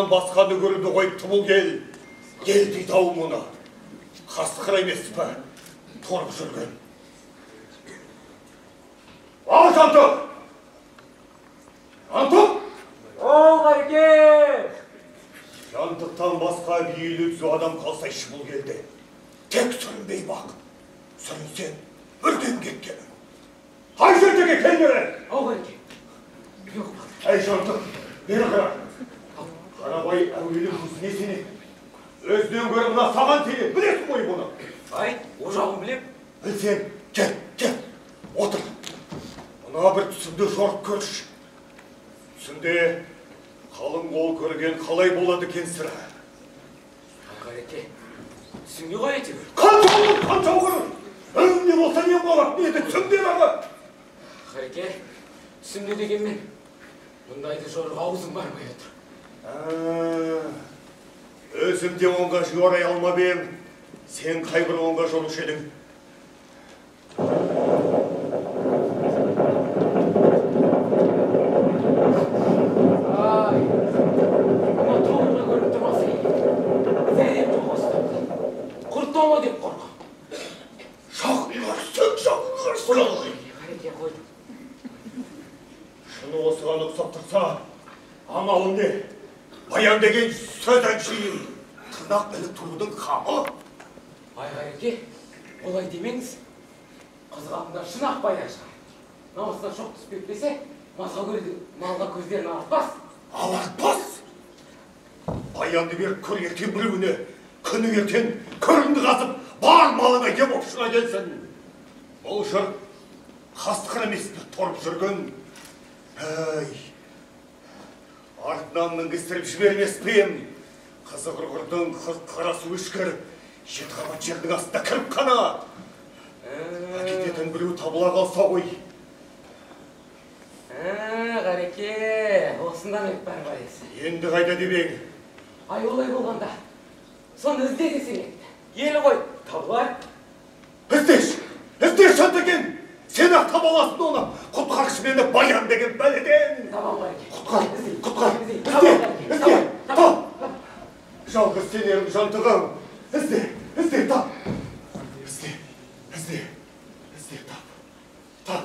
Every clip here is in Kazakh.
Басқаны көрді ғой тұмыл кел дейді ау мұны. Қасқыр емес пе, торып жүрген. Ал Жантық! Жантық! Ол Қареке! Жантықтан басқа бейілі түзу адам қалсайшы бұл келді. Тек сүрінбей бақ. Сүрінсен, үрден кеткені. Қай жертеге келмері? Ал Қареке! Әй Жантық, бері қара. Қарабай әуелі көзіне сенеді. Өзден көрі мұна саған тейі, білесің ғой бұны. Ай, о жағын білем. Білсен, кел, отыр. Мұна бір түсімді жорып көрші. Түсімде қалың қол көрген қалай болады екен сірә. Қареке, түсімде ғой әйтеуір. Қанша оқырын. Önümde болса не болады, не еді, түсімде бағы. Қареке, түсімде дегенмен, мұндайды жорға аузың бармай отыр. Өзімде онға жорай алмап ем, сен қайбір онға жорушы едің. Ай, мұна тоғырға көріп тұрмасы екен. Зәрем тоғыстапты. Құрттама деп қорқа. Жағыңғарсың. Қареке қойды. Шыны осыған ұқсап тұрса, амалым не? Баян деген сөзden шейін тырнақ іліп тұрудың қамы. Ай Қареке, олай демеңіз. Қызғандар шынақ баян шығар. Намысына шоқ түспектесе, малға көздерін артпас. Артпас? Баянды беріп көр ертен біреуіне, күні ертен көрінді қазып, бар малына кеп опшына келсін. Бұл жұрт қасқыр емес пе торып жүрген. Әй, артынан мінгістіріп жібермес пем. Қызы құрғырдың қарасы өшкір, жет қабат жердің астында кіріп қана. Әкететін біреу табыла қалса ғой. Қареке, осында мек бар байысы. Енді қайда дебең? Ай, олай болғанда, соны ізде десең етті. Елі ғой, табылар. Іздеш Жантекен! Сен-ақ таба аласың оны, құтқаршы мені Баян деген бәледен. Табам Қареке. Құтқар. Ізде. Тап. Жалғыз сенерім Жантығым. Ізде, тап. Ізде, тап.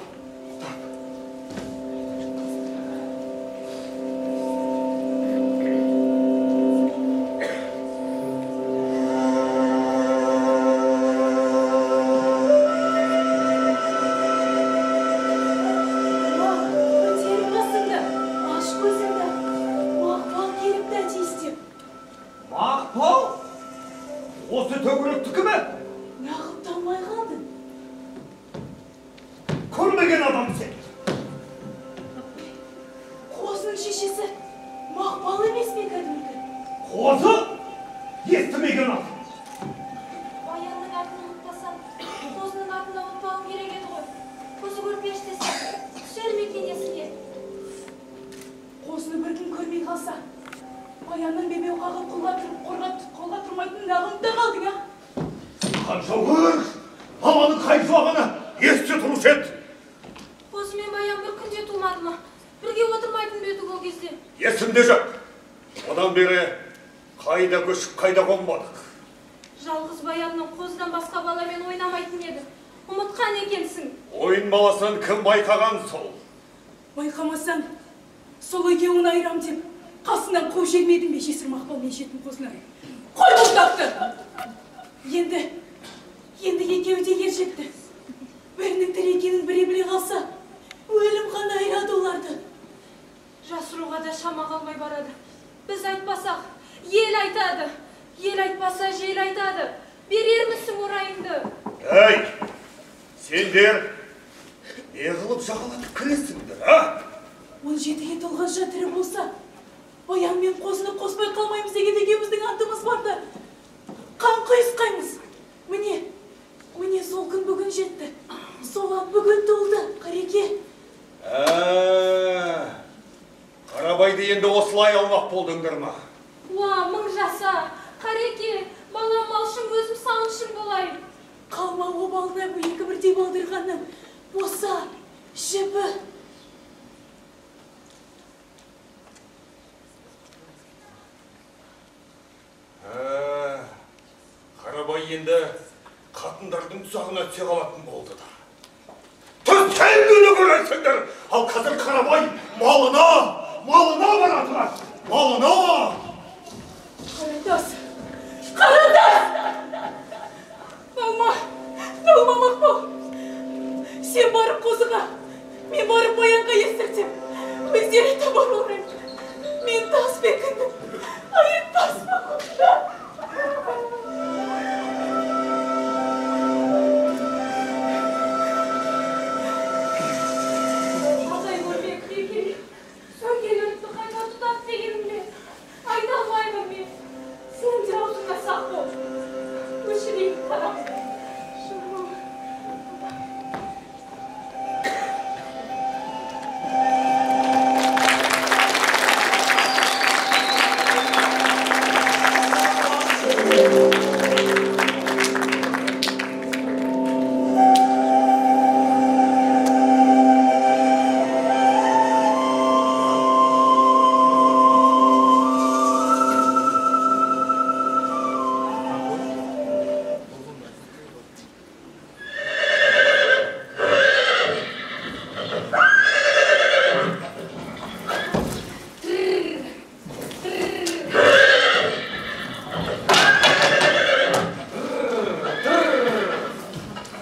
Қозының атын ұмытпауым керек еді ғой. Көзі көрпеш ештесе түсер ме екен есіне? Қосыны бір күн көрмей қалса, баянның бебеу қағып қолға тұрмайтын нағымда қалдың, а? Қаншауыр, маманың қай жылағаны есте тұрушы еді. Қозы мен баян бір күнде тумады ма? Бірге отырмайтын беті ол кезде. Есімде жоқ. Одан бері қайда көшіп, қайда қонбадық. Жалғыз баянның қозыдан басқа баламен ойнамайтын еді. Ұмытқан екенсің. Ойын баласын кім байқаған сол? Байқамасаң, сол екеуін айырам деп, қасынан қу жегмедің бе жесір мақпал мен жетін қозына? Қой бұлдақты! Енді екеуі де ер жетті. Бірінің тірі екенін біре біле қалса, өлім ғана айырады оларды. Жасыруға да шама қалмай барады. Біз айтпасақ, ел айтады. Ел айтпаса, жел айтады. Берермісің орайыңды? Әй, сендер не қылып жағалатып кіресіңдер, а? 17-ге толғанша тірі болса, баян мен қозыны қоспай қалмаймыз деген екеуміздің антымыз барды. Қан құйысқаймыз. Міне сол күн бүгін жетті. Сол ант бүгін толды, Қареке. Қарабайды енді осылай алмақ болдыңдар ма? Уа, мың жаса, Қареке, балам малшын өзім сауыншын болайын. Қалма обалына бұл екі бірдей балдырғанның. Боса, жібі. Қарабай енді қатындардың тұзағына түсе қалатын болды да. Түс кәлгіні көресіңдер, ал қазір Қарабай малына баратыр. Малына! Қарындас! Талма Мақпал. Сен барып қозыға, мен барып баянға естіртем. Өздері табар орайым. Мен тас бекінді. Айыртпас Мақпалда. Адай көрмек керек. Сөнген өртті қайта тұтат дегенімде. Айта алмаймын мен. Сен де аузыңа сақ бол. Өшірейін қарап.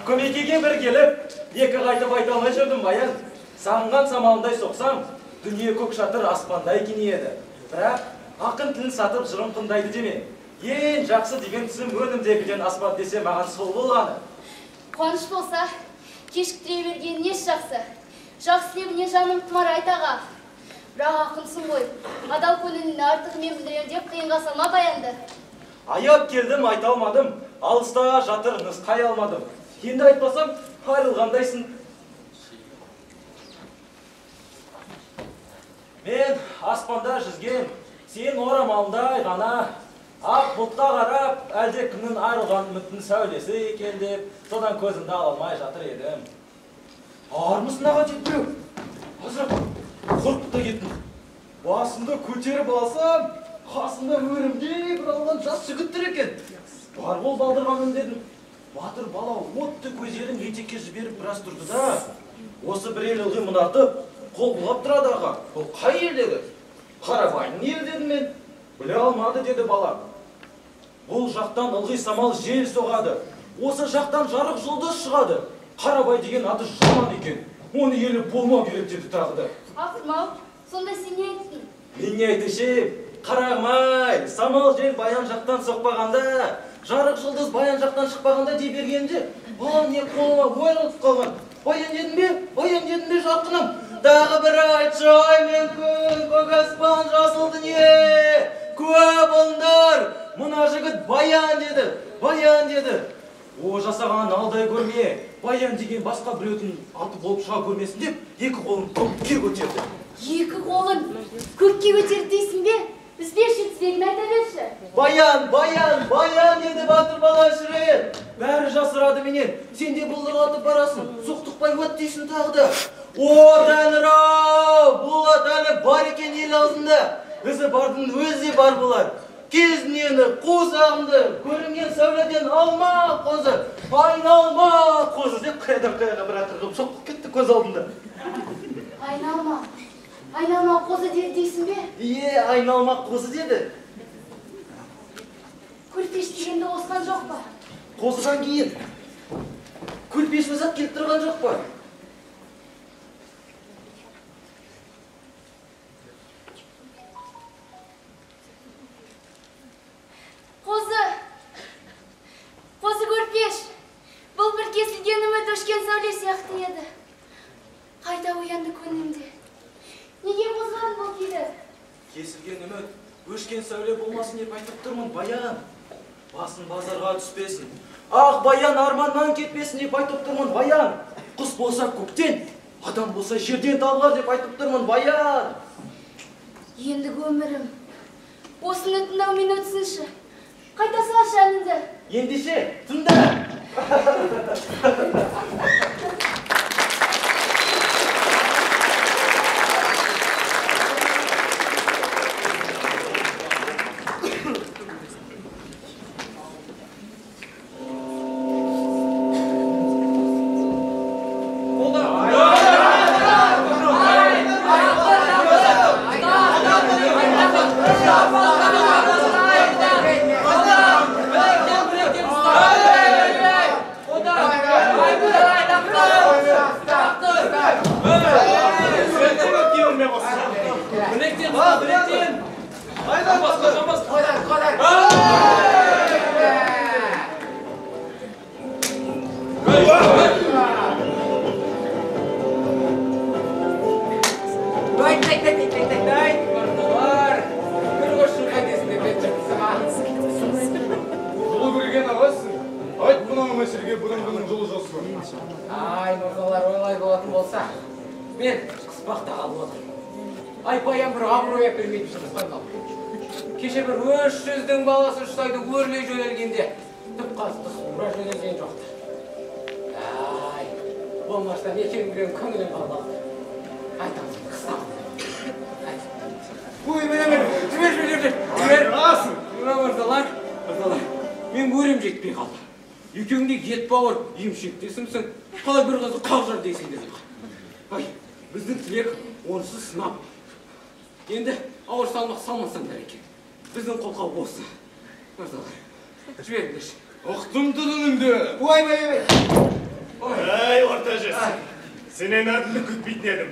Көмекеге бір келіп, екі қайтып айта алмай жүрдім баян. Сағынған самалындай соқсам, дүние көк шатыр аспандай кенейеді. Бірақ ақын тілін сатып жырым қындайды деме. Ең жақсы деген түсім өнімдегіден аспан десе маған сол болғаны. Қуаныш болса, кешіктіре берген неш жақсы. Жақсы лебіне жаным тұмар айтаға. Бірақ ақынсың ғой, адал көңілін артығымен білдірем деп қиынға салма баянды. Аяп келдім, айта алмадым. Алыста жатыр, нұсқай алмадым. Енді айтпасам, айрылғандайсың. Мен аспанда жүзген, сен орамалдай ғана. Ақ бұлтқа қарап, әлде күннің айрылған үміттің сәулесі екен деп, содан көзімді ала алмай жатыр едім. Армысың аға жетпеу? Азырақ, қорқып та кеттім. Басымды көтеріп алсам, қасында өрімдей бір алған жас жігіттер екен. Бар бол балдырғанын дедім. Батыр бала отты көздерін етекке жіберіп біраз тұрды да. Осы бір ел ылғи мұнартып, қол бұлап тұрады аға. Бұл қай ел деді? Қарабайдың ел дедім мен. Біле алмады деді бала. Бұл жақтан ылғи самал жел соғады. Осы жақтан жарық жұлдыз шығады. Қарабай деген аты жаман екен. Оны еліп болмау керек деді тағыды. Ақырмау, сонда сен не айттың? Мен не айтышым? Қарағмай, самал жел баян жақтан соқпағанда, жарық жұлдыз баян жақтан шықпағанда дей бергенде, балам не қолыма ойрылып қалған. Баян дедім бе жарқыным? Тағы бір айтшы ай мен күн, көк аспан жасыл дүние. Куә болыңдар, мына жігіт баян деді. О жасаған алдай көрме, Баян деген басқа біреудің аты болып шыға көрмесін деп, екі қолын көкке көтерді. Екі қолын көкке көтерді дейсің бе? Үзбеші, тізбегін айта берші. Баян еді батыр бала шырайын. Бәрі жасырады менен, сен де бұлдырғатып барасың, соқтықпай өт дейсің тағды. О, Тәңір-ау, бұл атаны бар екен ел аузында. Өзі бардың өзі бар болар. Кезінені, қозағымды, көрінген сәуледен алма қозы, айналма қозы деп қайдан қайға бір атырғып соққып кетті көз алдында. Айналма қозы деді дейсің бе? Айналма қозы деді. Көрпеш дегенді осқан жоқ па? Қозыдан кейін көрпеш өзі келіп тұрған жоқ па? Қозы көрпеш, бұл бір кесілген үміт өшкен сәуле сияқты еді. Қайта оянды көңілімде. Неге қозғадың бұл күйді? Кесілген үміт, өшкен сәуле болмасын деп айтып тұрмын, Баян. Басын базарға түспесін. Ақ Баян арманнан кетпесін деп айтып тұрмын, Баян. Құс болса көктен, адам болса жерден табылар деп айтып тұрмын, Баян. Ендігі өмірім, осыны тыңдаумен өтсінші. Қайта салшы әніңді. Ендеше, тыңда. Кеше бір өш жүздің баласы ұштайды өрлей жөнелгенде түп қастық ұра жөнелген жоқты. Болмаштан екең біреуін көңілін қалмақты. Айтамын, қыстамын. Жібер. Мырзалар, мен өрем жетпей қалды. Екеуіңде ет бауыр, емшектесімсің, қалай бір қызы қалжыр дейсіңдер. Біздің тілек онсыз сынап. Енді ауыр салмақ салмасаңдар екен. Біздің қолқа осы. Мырзалар, жіберіңдерші. Ұқтым тұдыныңды. Ой. Әй, орта жес. Сенен әділі күтпейтін едім.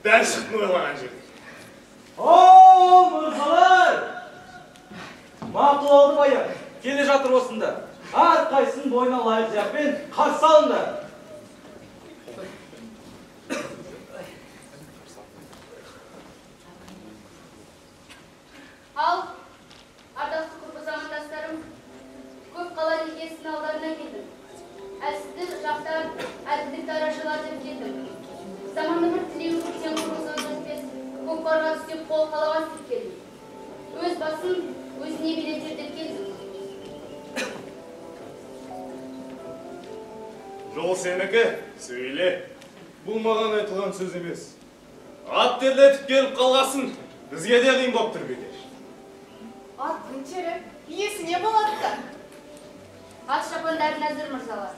Дәл шықтың ойлаған жер. Оу, мырзалар! Мақұл алды Баян. Келе жатыр осында. Әрқайсының бойына лайық жақпен қарсы алыңдар. Ал, ардақты құрбы замандастарым, көп қала некесінің алдарына келдім. Әлсізді жақтар, әділдікті арашылар деп келдім. Заманды бір тілеуі көктен құрбыз өздіртпес, көк барға түстеп қол қаламас деп келдім. Өз басын өзіне билетер деп келдім. Жол сенікі, сөйле. Бұл маған айтылған сөз емес. Ат терлетіп келіп қалғасын, бізге де қиын боп тұр бекер. Ат күнчері, иесі не болады да? Ат шапандарын әзір мырзалар.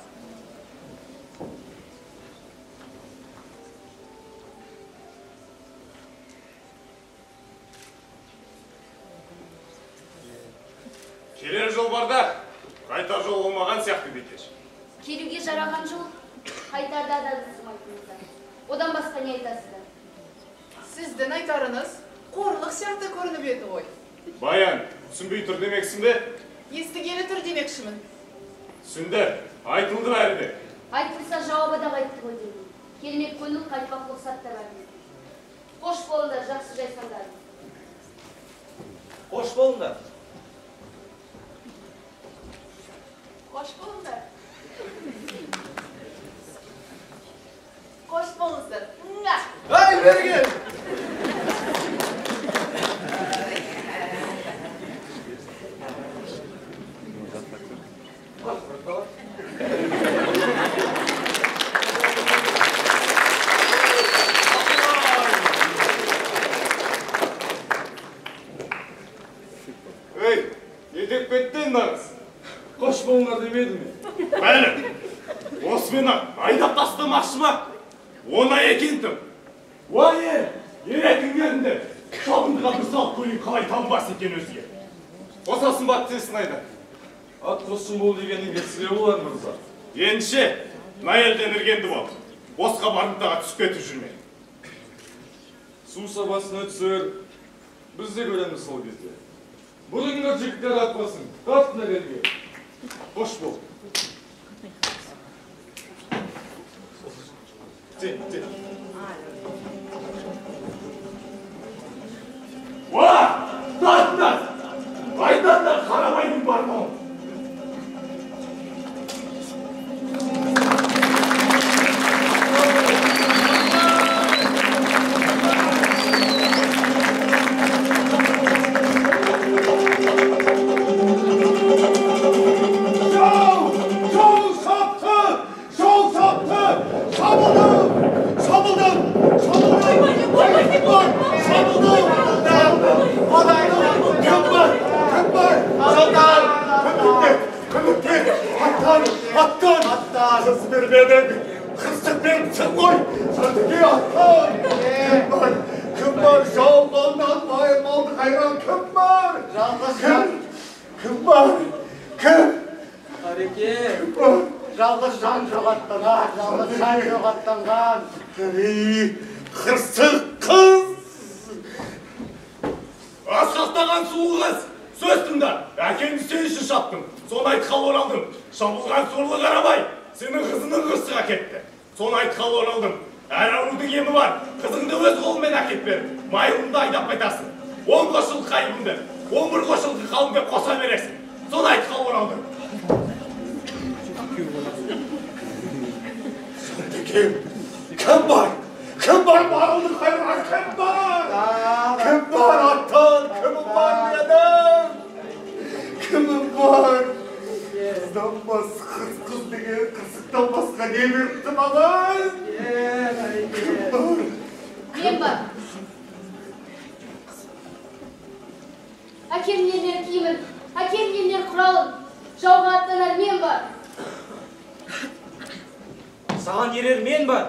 Келер жол барда, қайта жол болмаған сияқты бекер. Келуге жараған жол, қайтарда да сымайтыныздар. Одан басқа не айтасыздар? Сіздің айтарыңыз қорлық сияқты көрініп еді ғой. Баян, түсінбей тұр демексің бе? Естігелі тұр демекшімін. Түсінді, айтылды бәрі де. Айтылса жауабы да қайтты ғой деймін. Келмек көңіл қайтпақ рұқсат та бермейді. Қош болыңдар, жақсы жайсаңдар. Қош болыңдар. Қош болыңдар. берген. Ey, ne деп кеттің нағыз? Қош болыңдар демеді ме? Бәлі, осмені айдап тастамақшы ма? Оңай екентім. Уай, ерекіңдерінде шабындыға бір салып көрейін қалай танбас екен өзге. Қосасын бат тесін айда. Ат қосшын бол дегеннің кетсіле болар мырза. Ендіше, найелден іргенді бол. Босқа барымтаға түсіп кетіп жүрме. Су сабасын өтсір, біз де көреміз сол кезде. Бұлыңдар жігіттер атпасын, қартына келге. Қош бол. Тен. Уа! Тартындар! Айдатар қарабайдың бармауы. Жалғыз жан жоғаттанған. Қырсық қыз! Асқақтаған суы қыз! Сөз тыңда, әкеңді сен үшін шаптым. Соны айтқалы оралдым. Шабылған сорлы қарабай, сенің қызының қырсыға кетті. Соны айтқалы оралдым. Әр арудың емі бар. Қызыңды өз қолымен әкеп бер. Майылымды айдап қайтасың. 10 қошыл қайымды, 11 қошыл қалымды қоса бересің. Соны айтқалы оралдым. Кім бар? Кім бар барылды қайырған? Кім бар? Кім бар аттан? Кімім бар дедім? Кімім бар? Қыздан басқа қыз деген қызықтан басқа не беріпті маған? Кім бар? Мен бар. Әкелінерлер киімін, әкелінерлер құралын, жауға аттанар мен бар. Саған ерер мен бар.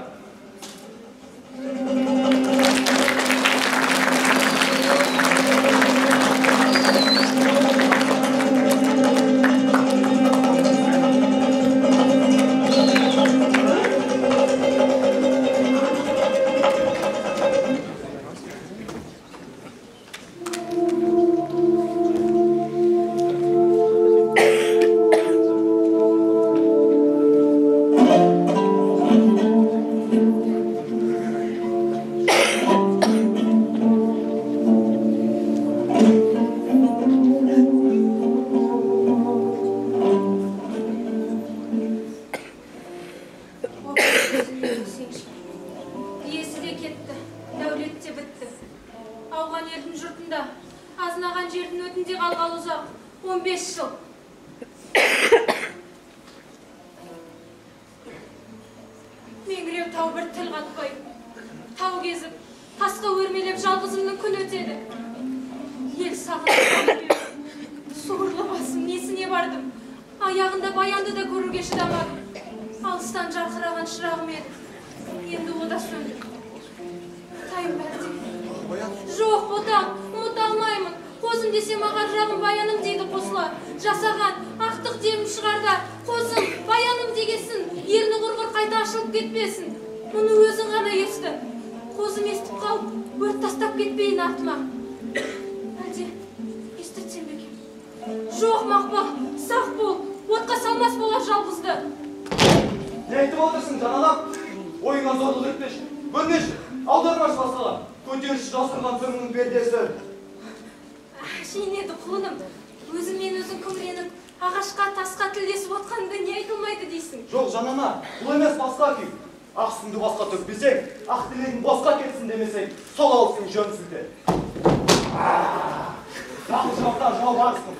Жоқ, жанана, бұл емес басқа күй. ақ сүңді басқа төкпесең, ақ тілегің босқа кетсін демесең, сол алысың жөн сілте. Жақын жауаптан жау барысың.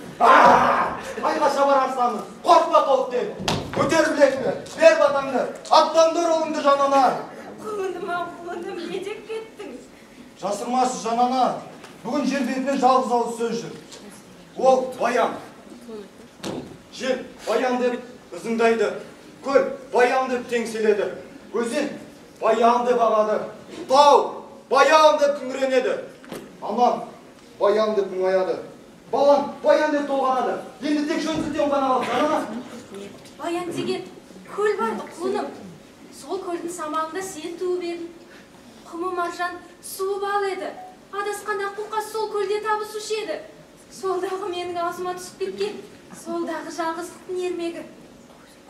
Айға шабар арсамыз, қорқпа қауіптен. Көтер білекті, бер батаңды, аттандар олыңды жанана. Құлыным, не деп кеттің? Жасырмасы жанана, бүгін жер бетіне жалғыз ауыз сөз жүр. Ол баян. Жер баян деп ызыңдайды, көл баян деп теңселеді, өзен баян деп ағады, тау баян деп күңіренеді, анам баян деп мұңаяды, балам баян деп толғанады. Енді тек жөн сілтеуін ғана алып, жанана. Баян деген көл барды, құлыным. Сол көлдің самағында сен туып едің. Құмы маржан суы бал еді. Адасқанда құлқас сол көлде табысушы еді. Солдағы менің аузыма түсіп кеткен, солдағы жалғыздықтың ермегі.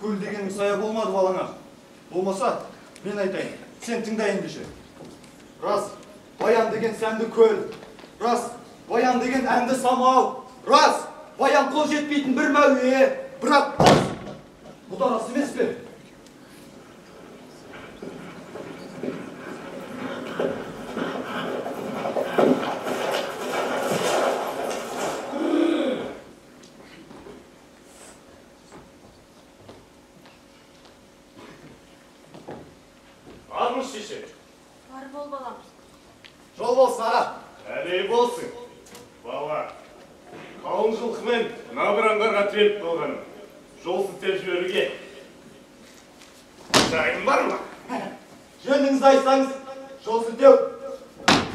Көл деген сая болмады балаңа. Болмаса, мен айтайын, сен тыңдайын деші. Рас, баян деген сәнді көл. Рас, баян деген әнді самау. Рас, баян қол жетпейтін бір мәуе. Бірақ, бұл да рас емес пе? Армыш шеше? Бар бол балам. Жол болсын аға. Әлей болсын. Бала, қалың жылқымен бір аңғарға тіреліп қалғаным. Жол сілтеп жіберуге. Жайым бар ма? Жөніңізді айтсаңыз, жол сілтеу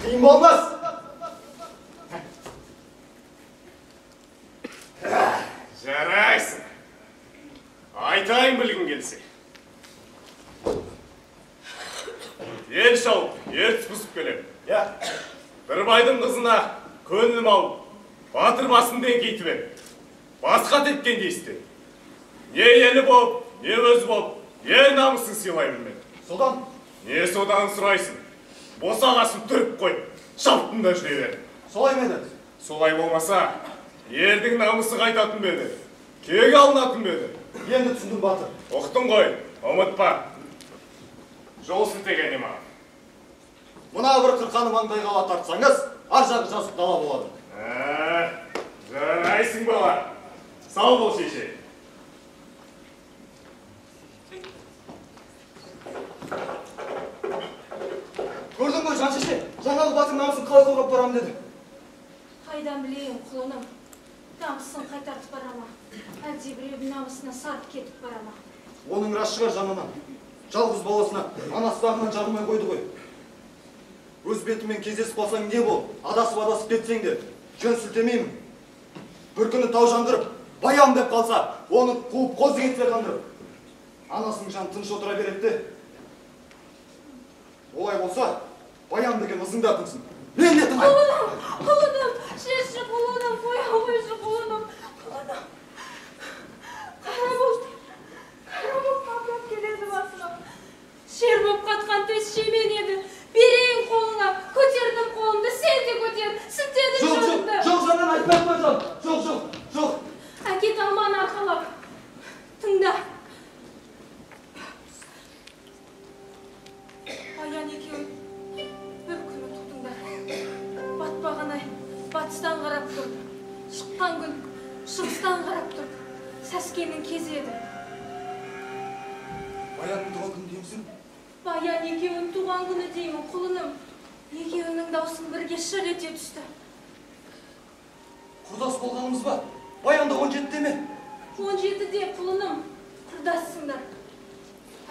қиын болмас. Жарайсың. Айтайын білгің келсе. Ел шауып, ертіс бұзып келем. Бір байдың қызына көңілім алып, батыр басын деңкейтіп ем. Басқа тепкен дейсті. Не елі болып, не өзі болып, ел намысын сыйлай білмек. Содан? Не содан сұрайсың? Босағасын түріп қойып, шаптында жүре бер. Солай ма еді? Солай болмаса, елдің намысы қайтатын беді. Кегі алынатын беді. Енді түсіндім батыр. Оқтың ғой, ұмытпа. Жол сілтегені ма? Мұна бір қырқаны маңдайға ала тартсаңыз, ар жағы жазып дала болады. Жарайсың бала. Сау бол шеше. Көрдің ғой жан шеше, жаңағы батыр намысын қалай қорғап барам деді. Қайдан білейін, құлыным. Намысын қайтартып барама. Әлде біреудің намысына сарып кетіп барама. Оның рас шығар жанынан. Жалғыз баласына анастарынан жағылмай қойды ғой. Өз бетімен кездесіп қалсаң не бол? Адасып кетсең де, жөн сілтемеймін. Бір күні тау жандырып, баян деп қалса, оны қуып қозы кетсе қандырып. Анасының жан тыныш отыра береді. Олай болса, баян деген ызыңда тынсын. Мен де тыңдайын. Құлыным, шеші құлыным, қоя қойшы құлыным. Қара бұлт қаплап келеді басыма. Шер боп қатқан төс шемен еді. Берейін қолыңа, көтердім қолымды, сен де көтер, сілтеді жонымды. Жоқ, жаннан айтпай жан. Жоқ. Әкет алманы арқалап. Тыңда. Баян екеуін бір күні тұқтыңдар. Батпаған ай батыстан қарап тұр. Шыққан күн шығыстан қарап тұр. Сәскенің кезі еді. Баянның туған күні деймісің? Баян екеуін туған күні деймін, құлыным. Екеуінің даусын бірге шыр ете түсті. Құрдас болғанымыз ба? Баянда 17-де ме? 17-де құлыным, құрдассыңдар.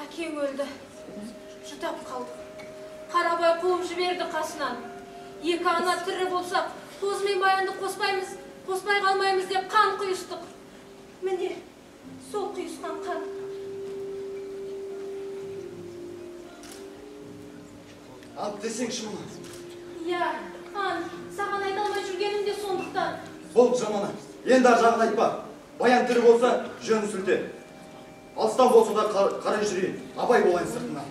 Әкең өлді. Жұтап қалды. Қарабай қуып жіберді қасынан. Екі ана тірі болсақ, қоз мен баянды қоспай қалмаймыз деп қан құйыстық. Міне, сол құйысқан қан. Ант десеңші мұны. Иә, қан, саған айта алмай жүргенім де сондықтан. Болды жанана, енді ар жағын айтпа. Баян тірі болса, жөн сілте. Алыстан болса да қарай жүрейін, абай болайын сыртына.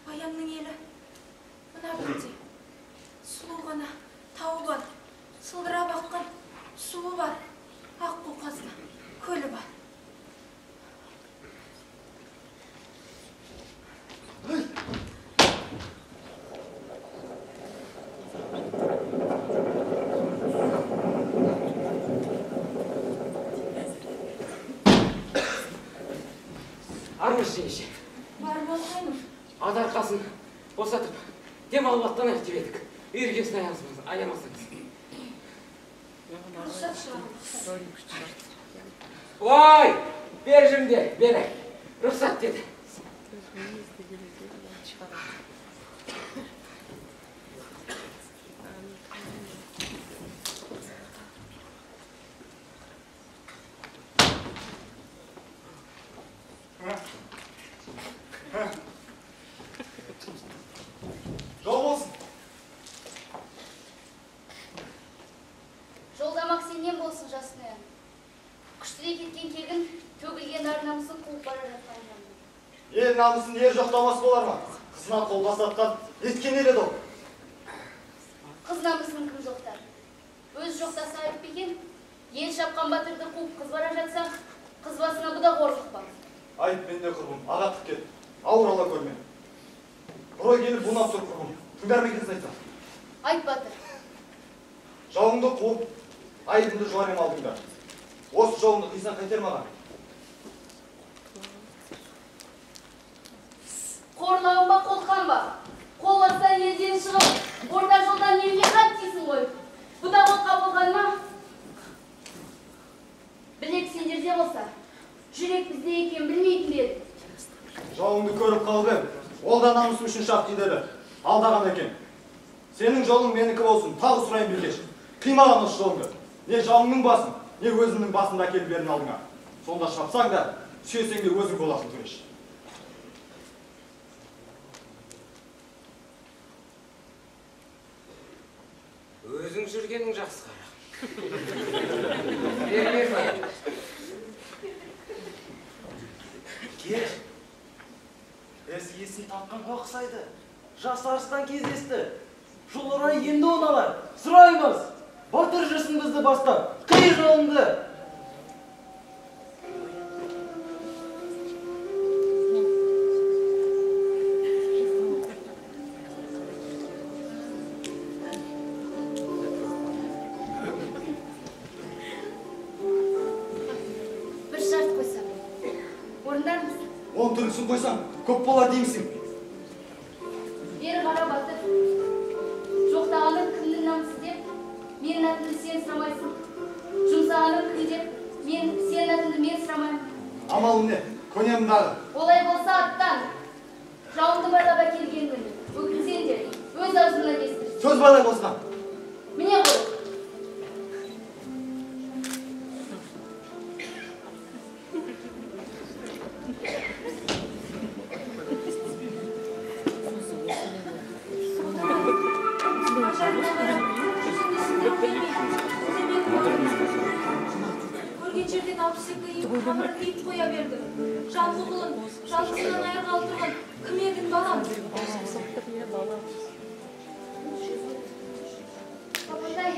Баянның елі, мына бірде, сұлу ғана тауы бар, сылдырап аққан суы бар, ақ қоқазды көлі бар. аңыз жеңеше. Бар болғайным. Ат арқасын босатып, демалып деп едік. Үйіргесін аямасаңыз. Рұқсат шырағым. Ой, бер жімде, бері. Рұқсат деді. Жол болсын. Жолдамақ сенен болсын жасын аян. Күштіре кеткен кегін, төгілген ар намысын қуып бара жатқан жанды. Ел намысын ер жоқтамас болар ма? Қызына қол бастатқан еткен ел еді ол. Қыз намысын кім жоқтар? Өз жоқтаса айып бекен, ел шапқан батырды қуып қыз бара жатсаң, қыз басына бұда қорлық бар. Айып менде құрбым, ағаттық кет. Ауыр ала көрме. Бұрой келіп бұнап тұр құрбым. Тыңдар ма екенсін айтсам? Айт батыр. Жауыңды қуып, айыбымды жуарем алдыңдар. Осы жауыңды қисан қайтер маған. Қорлауын ба, қолқан ба? Қол бастан елден шығып, орта жолдан елге қат дейсің ғой. Бұда отқа болған ма? Білек сендерде болса, жүрек бізде екен білмейтін беді. Жауыңды көріп қалды. Ол да намысым үшін шақ дедері. Алдаған екен. Сенің жолың менікі болсын. Тағы сұрайын Бикеш. Қимаған осы жолыңды. Не жауыңның басын, не өзіңнің басында әкеліп берін алдыңа. Сонда шапсаң да, сүйесең де өзің боласың Төреш. Өзің жүргенің жақсы қара. Бермей бай. Кеш. Есін тапқанға ұқсайды. Жас арыстан кездесті. Жол орай енді оналар. Сұраймыз. Батыр жүрсін бізді бастап. Қи жолыңды. Бір шарт қойсам. Орындар мısın? Он түріксін қойсаң, көп болар деймісің. Бері қара батыр. Жоқтағаның кімнің намысы деп, менің атымды сен сұрамайсың. Жұмсағаның кім деп, сенің атымды мен сұрамаймын. Амалым не? Көнемін дағы. Олай болса аттан. Жауынды барлап әкелгенмін. Өкілсен де, өз аузына кестір. Сөз балай болсынан. Міне ғой. Көрген жерден 62 қамырын ит қоя бердім. Жалқы құлын, жалқысынан аяқ алдырған кім едің балам? Апатай,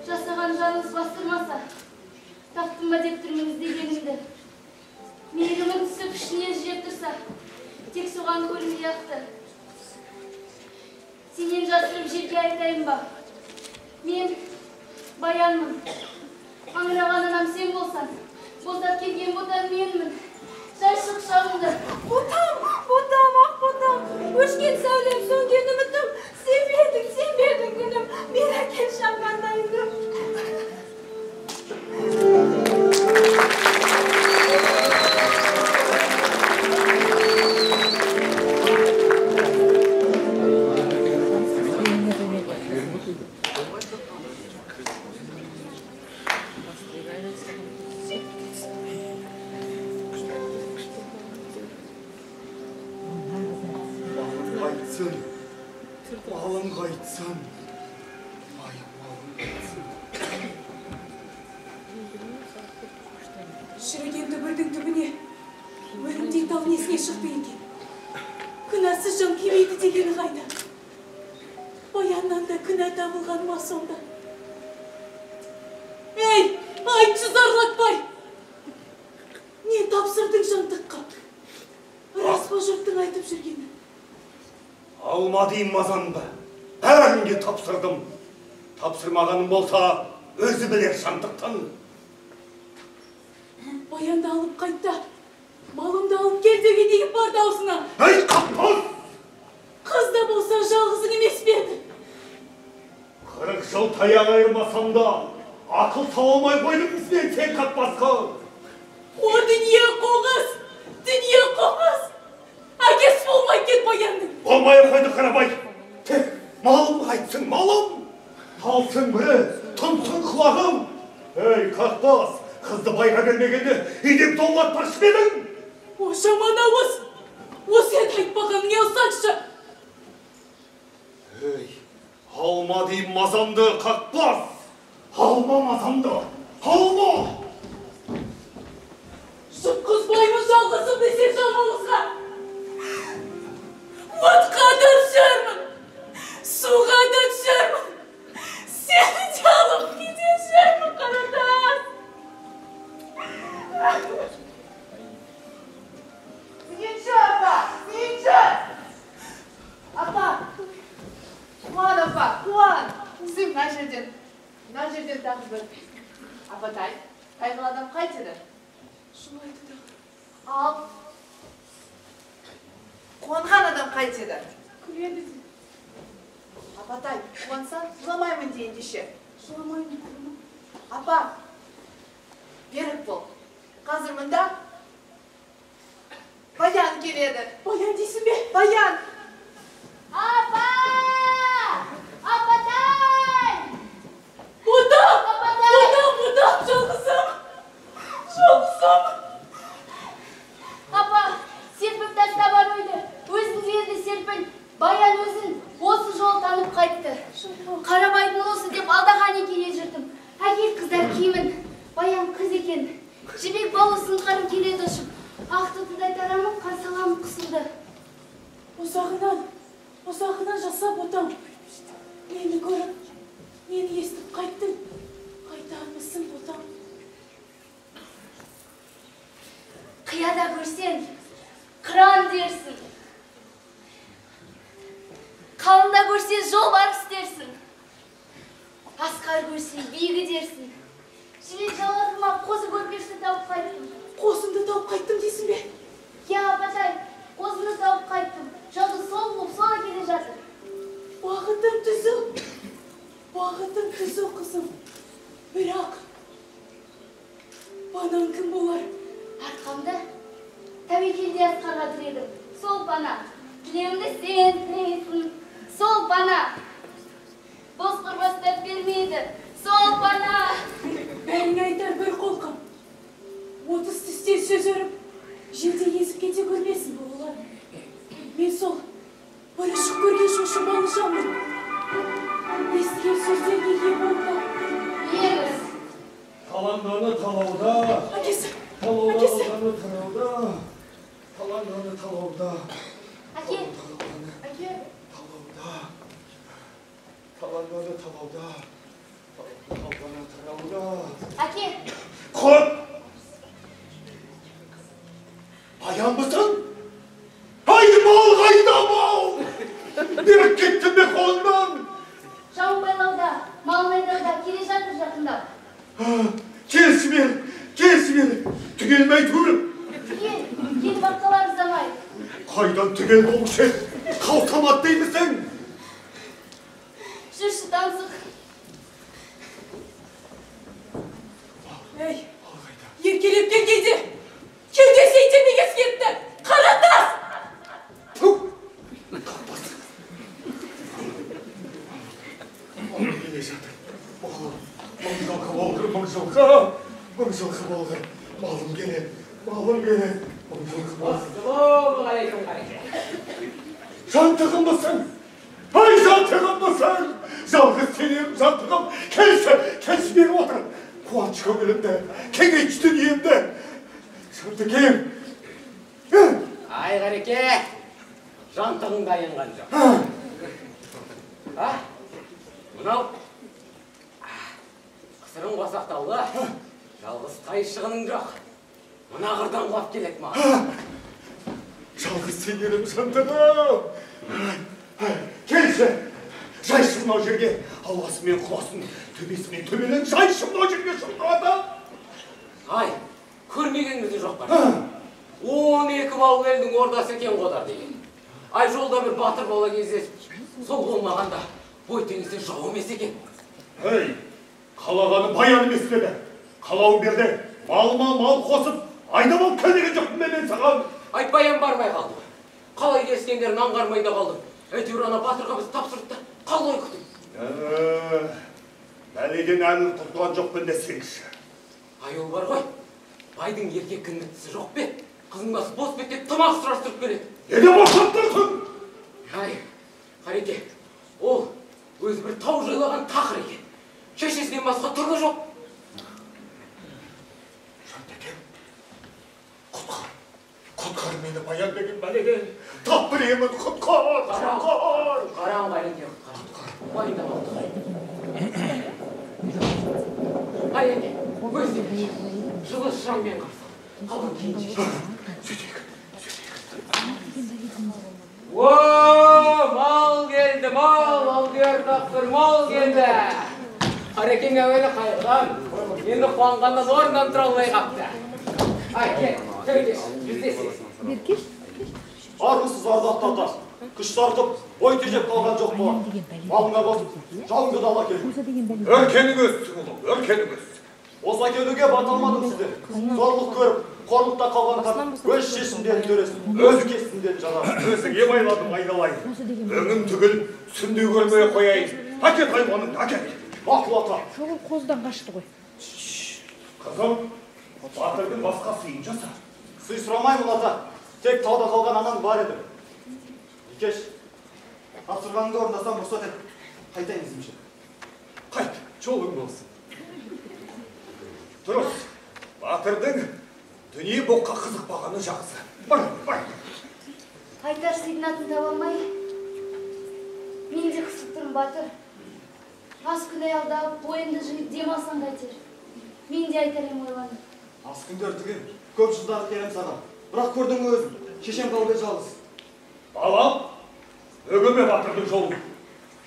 жасаған жаныңыз бастырмаса, таптым ба деп тұрмын іздегенімді. Мейірімін түсіп ішінен жеп тұрса, тек соған көрінбей ақты. Сенен жасырып жерге айтайын ба? Мен баянмын. Аңыраған анам сен болсан, босат келген ботан менмін. Шайшық шағымды. Ботам, ақ ботам, өшкен сәулем, сөнген үмітім, сен бердің күнім, мен әкел шаққандайым. Малын қайтсын. Малын қайтсын. Шіріген дүбірдің түбіне өлімдей тал несіне шықты екен. Күнәсіз жан кемейді дегені қайда. Баяннан да күнә табылған ма сонда. Ей, айтшы зарлатпай! Не тапсырдың жантыққа? Рас па жұрттың айтып жүргені? Алмадым мазанды. Бәрінге тапсырдым. Тапсырмағаным болса, өзі білер жантықтан. Баянды алып қайтта. Малымды алып кел деген деген бар даусына. Ай, қаппас! Қыз да болса жалғызың емес пе еді? 40 жыл таяқ айырмасам да, ақыл сауалмай қойдың ісінен сен қаппасқа. О, дүние қоңыз! Дүние қоңыз! Әкесі болмай кет баянның. Болмай қойды Қарабай. Тек малым қайтсын, малым. Талсын бірі, тұнсын құлағым. Ей, қақпас, қызды байға бермегенде үйден толатпашы дедің. О, жаман ауыз! Осы ет айтпағаныңа ұсақшы. Ей, алма дейм мазамды, қақпас. Алма мазамды, алма. Жұтқызбаймын жалғызым десе жалмауызға. Отқа да түсермін, суға да түсермін. Сені жалып кете жүрмін, Қаратас. Сүйінші, апа, сүйінші. Апа, қуан, апа, қуан. Сүй, мына жерден тағы бір. Апатай, қайғылы адам қайтеді? Жылайды да. Ал, қуанған адам қайтеді? Күледі де. Апатай, қуанса, жыламаймын дейін деше. Жыламаймын, құрымын. Апа, берік бол. Қазір мұнда Баян келеді. Баян дейсің бе? Баян! Апа! Апатай! Бұдам! Апатай! Бұдам, жалғызым! Жалғызым! Апа, серпіп тастабар ойды. Өзің жерді серпін. Баян өзін осы жол танып қайтты. Қарабайдың осы деп алдаған екен ержұртым. Әкел қыздар киімін. Баян қыз екен. Жібек балусын қарым келеді ұшып. Ақтұтыдай тарамын, қарсаламын қысылды. Ұзағынан жасап отам. Мені көріп, мені естіп қайттың. Қайтармысың отам. Қияда көрсең, қыран дерсің. Қалында көрсең, жол бар істерсің. Асқар көрсең, биігі дерсің. Жібек жалғызыма қозы көрпешті тауып қайттым. Қосымды тауып қайттым дейсің бе? Я, апатай, қозыны тауып қайттым. Жолды сол болып сола келе жатыр. Бағытың түзу қызым. Бірақ, банан кім болар? Арқамды тәуекелде асқарға тіредім. Сол бана. Тілеуімді сен тілейсің. Сол бана. Бос құрбастап бермейді. Сол бана. Бәрін айтар бір қолқам. 30 тістен сөз өріп, жерде езіп кете көрмесін болар. Мен сол бір ұшық көрген шошым алышамын. Естіген сөздерге ие болда. Егіз. Талаңданы талауда. Әкесі. Талаңданы талауда. Талаңданы талауда. Әке. Әке. Талауда. Талаңданы талауда. Талаңданы талауда. Әке. Құт! Баян мısın? Hayır mal kayda mal! Беріп кеттің бе қолыңнан? Жауын байлауда, мал айдауда келе жатыр жақындап. Келсі бер, түгелмей түріп. Кел баққалар ұзамай. Қайдан түгел болушы ед? Қалтамат деймісің? Жүрші таңсық. Ей, еркелеп келгенде, кеудесі итемеге кетті. Қаратас! Тук! Қаппас. Малым келе жатыр. Мың жылқы болғыр, мың жылқы болғыр. Малым келе. Мың жылқы болғыр. Ассалаумағалейкум, қареке. Жантығым мısın? Ай, жантығым мısın? Жалғыз сенем, жантығым. Келші беріп отыр. Қуаныш көңілімді, кеңейші дүниемді. Жантығым. Ай, қареке, жантығың дайынған жоқ. Мынау, қысырың қосақтаулы, жалғыз қайшығының жоқ. Мына қырдан құлап келеді маған. Жалғыз сенерім, жантығым. Келші, жайшы мынау жерге, ауасымен құласын, төбесімен төбелен жайшы мынау жерге шұрқырады. Ай, көрмеген күзі жоқ бар. 12 бал елдің ордасы екен қодар деген. Ай жолда бір батыр бала кездесіп, сол болмағанда бой теңізде жау емес екен. Ей, қалағаны баян емес пе еді? Қалауын берді, малыма мал қосып, айдамал келмеген жоқпын мен саған. Ай баян бармай қалды. Қалай келіскендерін аңғармай да қалдым. Әйтеуір ана батырға біз тапсырды да қалай күтіп. Бәледен әлі құтылған жоқпын десеңші. Ай ол бар ғой, байдың еркек кіндіктісі жоқ бе? Қызың басы бос беттеп тамақ сұрастырып келеді. Неде босып тұрсың? Ай, Қареке, ол өзі бір тау жайлаған тақыр екен. Шешесінен басқа түрлі жоқ. Жантекем, құтқар мені баян деген бәледен. Тап біремін, құтқар. Қараң Қареке, құтқар. Уайымдама құтқар. Қареке, өзі жылы шаммен қарсы. Қалың кейін Сөйтейік. Мал келді, мал, алдияр тақсыр, мал келді. Қарекең әуелі қайғыдан, енді қуанғаннан орнынан тұра алмай қапты. Ай, кел, сөйлес, жүздесіз. Арғысыз ардақтарда, күш сарқып, бой тежеп қалған жоқ болар. Малыңа қосып, жауыңды да ала келді. Өркенің өссің ұлым, өркенің өссің. Осы келуге бата алмадым сіздер. Зорлық көріп, қорлықта қалғандар өз шешімдерін төресін, өзі кесіндерін жанар. Өзіңе байладым айналайын. Өңім түгіл, сүндей көрмей қояйын. Әкет хайуаның, әкет. Мақұл ата. Шоғыл қоздан қашты ғой. Қызым, батырдың басқа сыйын жаса. Сый сұрамаймын ата. Тек тауда қалған анам бар еді. Екеш, тапсырғаныңды орындасам рұқсат ет. Қайтайын ізімше. Қайт, жолың болсын. Дұрыс, батырдың дүние боққа қызықпағаны жақсы. Бар. Айтар сигнатын таба алмай. Мен де қысып тұрмын батыр. Аз күн аялдап, бойымды жиып демалсаң қайтер. Мен де айтар ем ойланып. Аз күндер түген, көп жылдар келем саған. Бірақ көрдің өзің, шешем қалды жалғыз. Балам, өгіме батырдың жолын.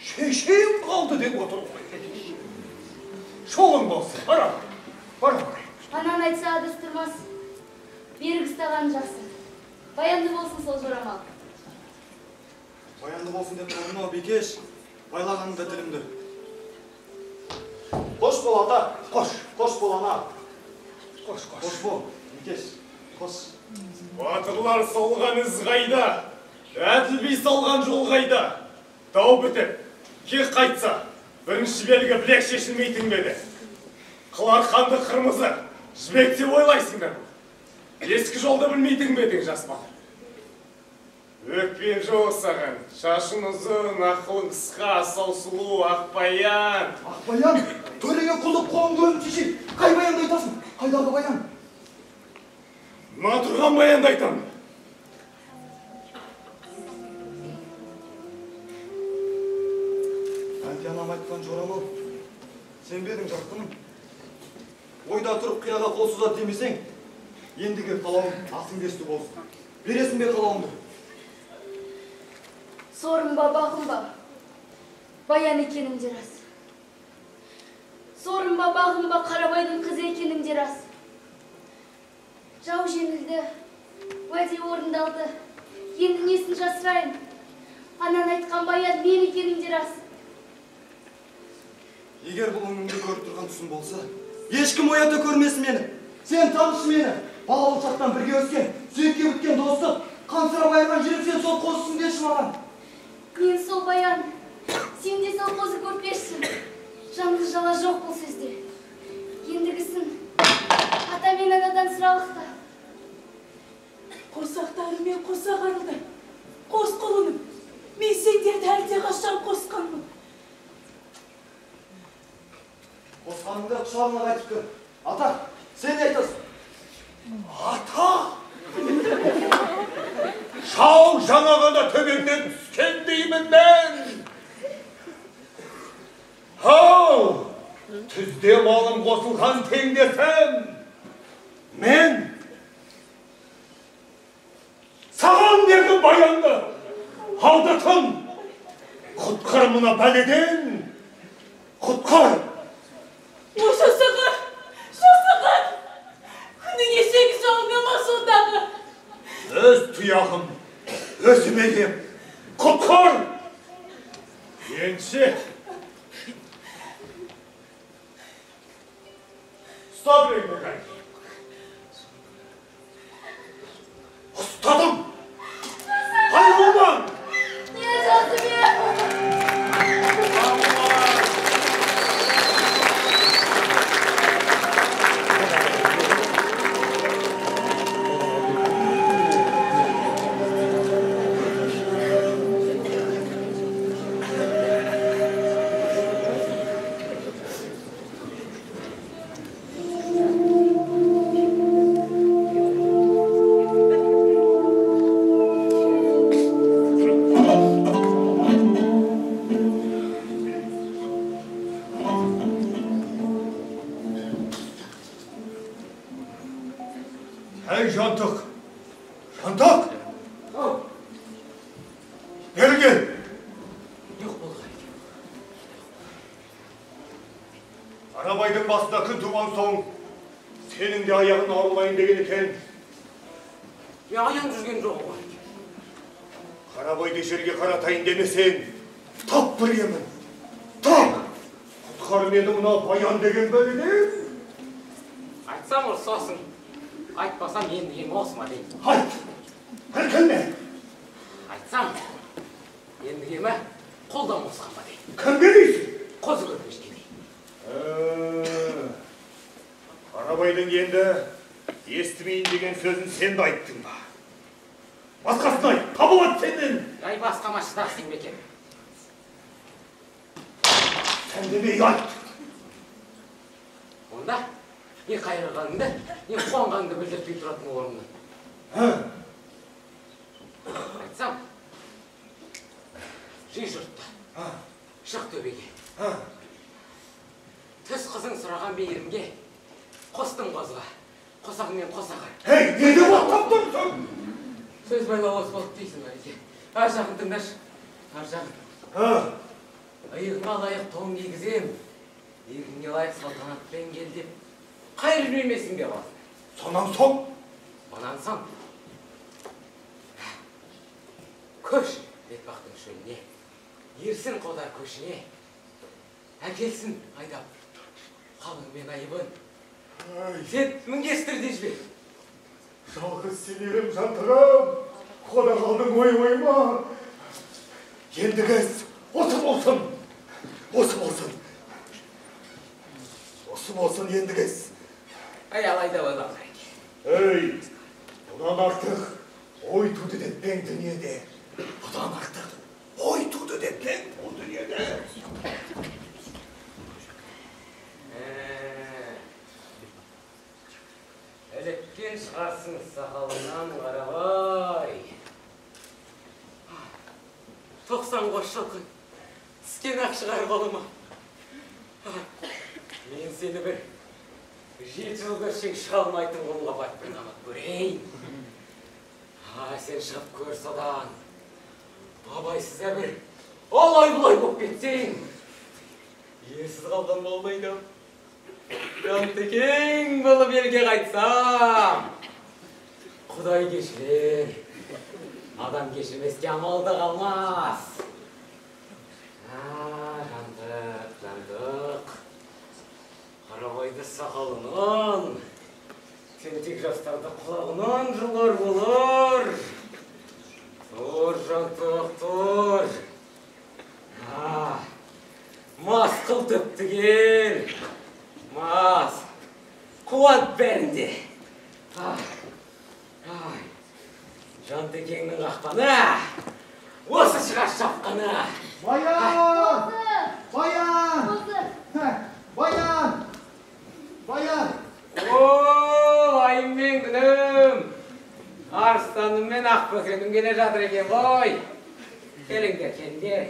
Шешем қалды деп отыр ғой. Жолың болсын, бара. Анан айтса адыс тұрмас. Берік ұстаған жақсы. Баянды болсын сол жорамал. Баянды болсын деп тұрмын, Бекеш. Байлағаныңды тілімді. Қош бол ата. Қош бол ана. Қош бол, Бекеш. Қош. Батырлар салған із қайда? Әділ би салған жол қайда? Дау бітіп, кек қайтса, бірінші белгі білек шешілмейтін беді. Қылар қанды қырмызы, жібек деп ойлайсыңдар. Ескі жолды білмейтін бедің жас батыр. Өкпен жоқ саған, шашын ұзын, ақылың қысқа, сау сұлу, Ақбаян. Ақбаян, төреге құлдық қолыңды өзім шешей. Қай баянды айтасың? Қайдағы баян? Мына тұрған баянды айтамын. Әнте анам айтқан жорамал. Сен бедің жарқыным. Ойда тұрып қияға қол соза демесең, ендігі қалауым асың кесті болсын. Бересің бе қалауымды? Сорым ба, бағым ба? Баян екенің де рас. Сорым ба, бағым ба? Қарабайдың қызы екенің де рас. Жау жеңілді, уәде орындалды. Енді несін жасырайын? Анан айтқан баян мен екенің де рас. Егер бұл өңімді көріп тұрған түсім болса, ешкім ояты көрмесін мені. Сен танышы мені. Балалық шақтан бірге өскен, сүйекке біткен достық, қансырап айырған жүрек сен сол қозысын деші маған. Мен сол баян, сен де сол қозы көрпешсің. Жанды жала жоқ бұл сөзде. Ендігісін ата мен анадан сұралықта. Қосақтарымен қоса қарылды. Қос құлыным, мен сендерді әлде қашан қосқанмын. Қосқаныңда құшағына қайтып көр. Ата, сен айтасың. Ата! Шау жаңағына төбемнен түскен деймін мен. Ау! Түзде малым қосылған теңдесем. Мен саған бердім баянды. Алдатым. Құтқар мына бәледен. Құтқар. Жасаған! Күнің есегі соңына ма сондағы? Өз тұяғым, өзіме ем. Құтқар! Енші! Ұста білейін әкай. Ұстадым! Айрылман! Не жазды мен? Әй, жантық! Жантық! Бері кел! Жоқ болған екен. Арабайдың басында күн туған соң, сенің де аяғын ауырмайын деген екен. Мен аян жүрген жоқ болған екен. Қарабайды жерге қаратайын демесең, тап бір емін. Тап! Құтқар мені мына баян деген бөлінен. Айтсам ұрсасың, айтпасам енді ем осыма дейін. Айт! Кілкілме! Айтсам, енді емі қолдан осқанма дейін. Кімге дейсің? Қозы көрпешке дейін. Қарабайдың енді естімейін деген сөзін сен де айттың ба? Басқасын айт, табылады сенен! Ай басқама шыдарсың бекен. Сен демей айт! Онда, не қайырғаныңды, не қуанғаныңды білдіртпей тұратын орнынан. Айтсам, жей жұртта, шық төбеге. Түс қызың сұраған бейірімге, қостың қозға, қосағымен қосағар. Ей, не деп оқтап тұрсың? Сөз байлау осы болды дейсің, Мәлике. Ар жағын тыңдашы, ар жағын. Иығыңа лайық тоң кигізем, егіңе лайық салтанатпен кел деп, қайыр бермесін бе қалсын. Сонан соң? Онан соң, көш бетбақтың шөліне, ерсін қодар көшіне, әкелсін айдап, қалың мен айыбын. Сен мінгестірді жібер. Жалғыз сенерім жантығым, қода қалдың ойма. Ендігіз осы болсын, осы болсын. Осы болсын ендігіз. Ай, алайда одан қайке. Ей, бұдан артық ой туды деппен дүниеде. Бұдан артық ой туды деппен бұл дүниеде. Әлеккен шығарсың сақалынан қарабай. 90 қош жылқы түскен ақ шығар қолыма. Мен сені бір 7 жыл көрсең шыға алмайтын қолға барып бір намат көрейін. Сен шығып көр содан. Абайсыза бір олай-бұлай болып кетсең. Ерсіз қалған болмайды. Жантекең болып елге қайтсам. Құдай кешірер. Адам кешірмеске амал да қалмас. Жантық, жантық. Қарабайды сақалынан, тентек жастарды құлағынан жылар болар. Тұр, жантық, тұр. Мас қыл төпті кел. Мас, қуант бәрінде. Жантекеңнің қақпаны, осы шығар шапқаны. Баян! Баян! Баян! Баян! О, айым мен күнім. Арыстаным мен ақбөкенім келе жатыр екен ғой. Келіңдер, келіңдер.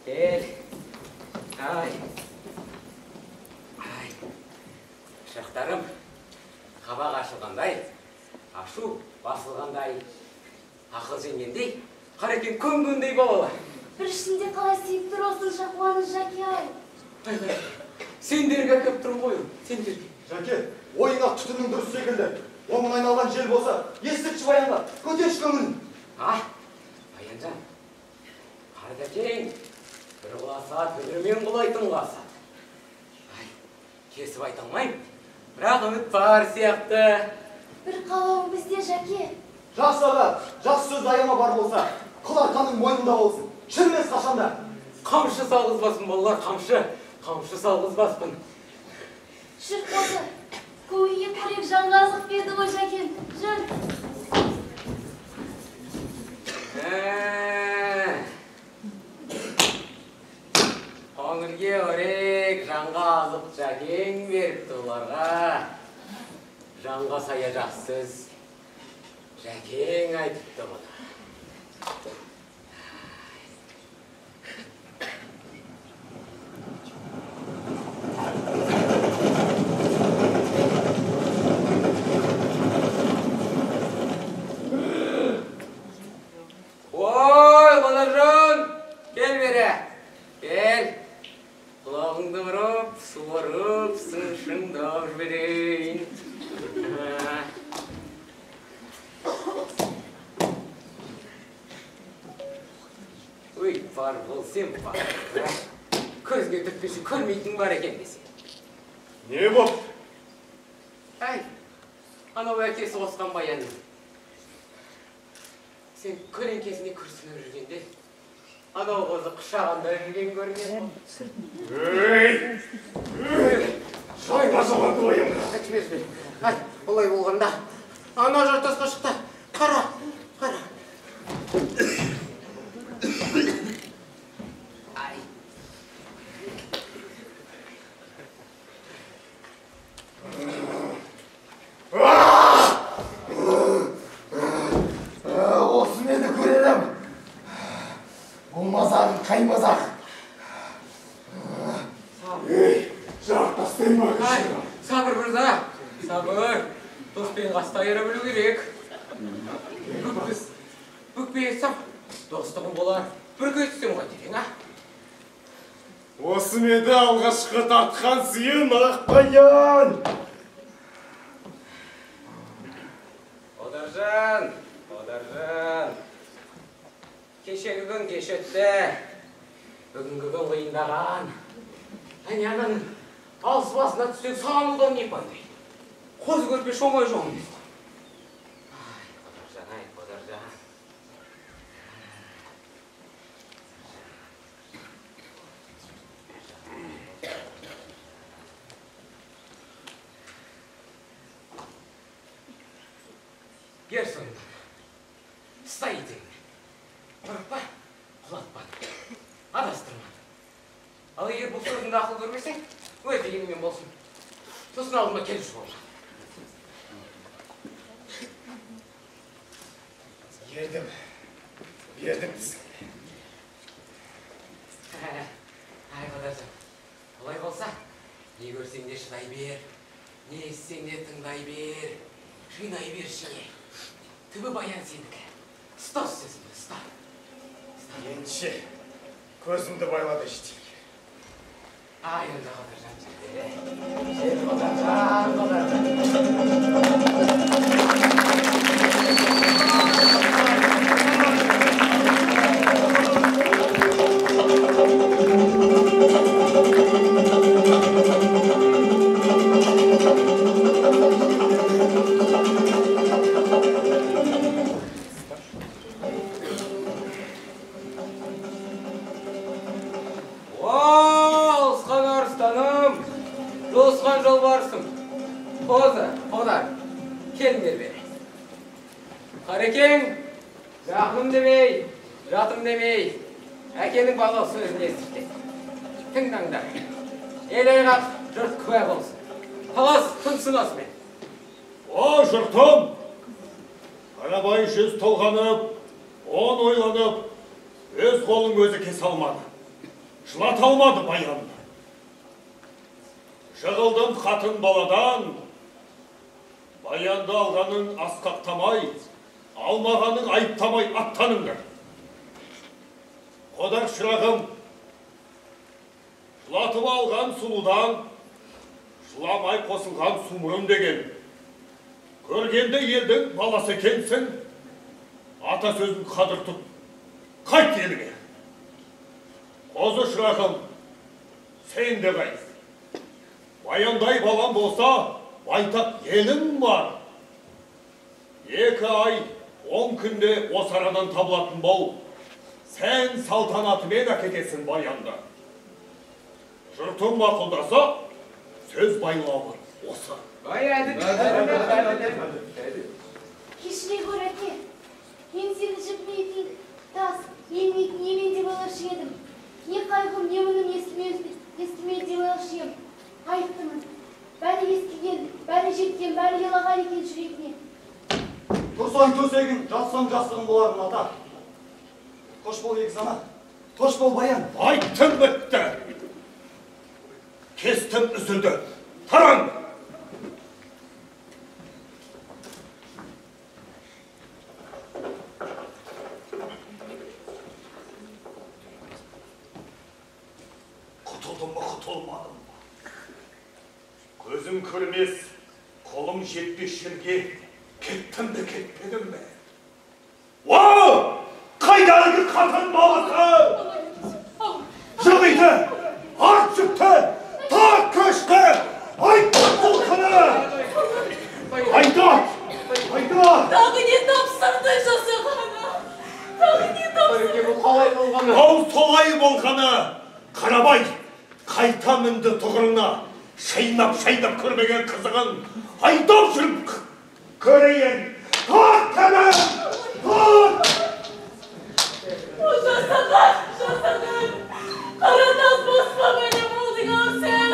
Кел. Ай. Шақтарым қабақ ашылғандай, ашу басылғандай, ақыл жеңгендей, қарекен көнгендей болалар. Бір ішінде қалай сүйіп тұр осынша қуаныш Жаке-ай. Сендерге әкеп тұрмын ғой, сендерге. Жаке, ойыңа түтінің дұрыс секілді. Оңын айналған жел болса, естіртші баянға, көтеріш көңілін. Баянжан, Қардакең, бір құласа, төбірмен құлайтын құласа. Кесіп айта алмайым, бірақ үміт бар сияқты. Бір қалауың бізде, Жаке. Жақсы аға, жақсы сөз аяма бар болса, қыл арқаның мойнында болсын. Шірмес қашанда. Қамшы салғызбасын болар, қамшы салғызбаспын. Шыр қозы, көйге көрек жаңғазық беді ғой, Жакен. Жүр. Қоңырге өрек жанға азық Жакең беріпті оларға. Жанға сая жақсы сөз Жакең айтыпты бұны. Ой, Қодаржан, кел бері, кел. Құлағыңды бұрып, суырып, шыңдап жіберейін. Ой, бар болсем бар. Көзге түкпесе көрмейтін бар екен десе. Не боп? Әй, анау әкесі қосқан баяның. Сен көлеңкесіне күрсініп жүргенде, анау қозы құшағанда жүрген көрінген. Шайға соғанды баянға. Әкшімешпен, олай болғанда, ана жартасқа шықты. Қара. Осы мені көрерім. Бұл мазағын қай мазақ? Жартастайма кіші. Сабыр бірза, сабыр. Доспен қаста ері білу керек. Бүкпейсім, достығым болар. Бір көйтсем қайтерең, Осы мені алғашқы тартқан сүйін Ақбаян. Қодаржан. Кешегі күн кеш өтті. Бүгінгі күн қиындаған. Әнияның алыс басына түстен сағанудан не пайдай? Қозы көрпе шомай жоғын дейсің. Қодаржан. Бер соңынан. Стай етеңді. Ұрықпа, құлатпады. Адастырмады. Ал егер бұл сөзіңді ақыл көрмесең, өз дегенімен болсын. Сосын алдыма келуші болжа. Ердім бізге. Қодаржан, олай болса, не көрсең де шыдай бер, не естісең де тыңдай бер, жинай бер ішіне. Түбі баян сендікі. Ұстас сөзімді, ұста. Ендеше, көзімді байлады іштейік. Енді Қодаржан жеді. Қодаржан. Алысқан арыстаным, жосқан жолбарысым. Қозы, Қодар, келіңдер бері. Қарекең, жақыным демей, жатым демей, әкенің бала сөзін естіртті. Тыңдаңдар. Ел айғақ жұрт күә болсын. Талас тынсын осымен. О, жұртым! Қарабай жүз толғанып, он ойланып, өз қолын өзі кесе алмады. Жылата алмады баянды. Жығылдым қатын баладан, баянды алғанын асқақтамай, алмағанын айыптамай аттаныңдар. Қодар шырағым, жылатып алған сұлудан, жыламай қосылған сумырым деген. Көргенде елдің баласы екенсің, ата сөзін қадір тұт. Қайт еліңе. Қозы шырағым, сен де қайт. Баяндай балам болса, байтақ елің бар. 2 ай 10 күнде осы арадан табылатын бол. Сен салтанатымен әкетесің баянды. Жұртың мақұлдаса, сөз байлауы осы. Кешіре көр, әке. Мен сені жіпмейтін тас, елмейтін емен деп ойлаушы едім. Не қайғым, не мұным естімейді деп ойлаушы ем. Айттымын. Бәрі естіген, бәрі жеткен, бәрі елаған екен жүрегіне. Тұрсаң төсегін, жатсаң жастығын боларын ата. Қош бол егі сана, қош бол баян. Айттым бітті. Кестім үзілді. Таран! Құтылдым ба, құтылмадым ба? Көзім көрмес, қолым жетпес жерге кеттім бе, кетпедім бе? Уау! Қайдағы қатын баласы? Жығиды, арт жүкті, тақ көшті, айттық құлқыны! Айдат! Айдат! Тағы не тапсырды жасағаны? Тағы не тапсырды? Ал солай болғаны! Қарабай, қайта мінді тұғырына, шайнап көрмеген қызығын, айдап жүріп көрейін! Тақ кәні! Тақ! Жасаған! Қаратас босқа бөлі болдың ау сен!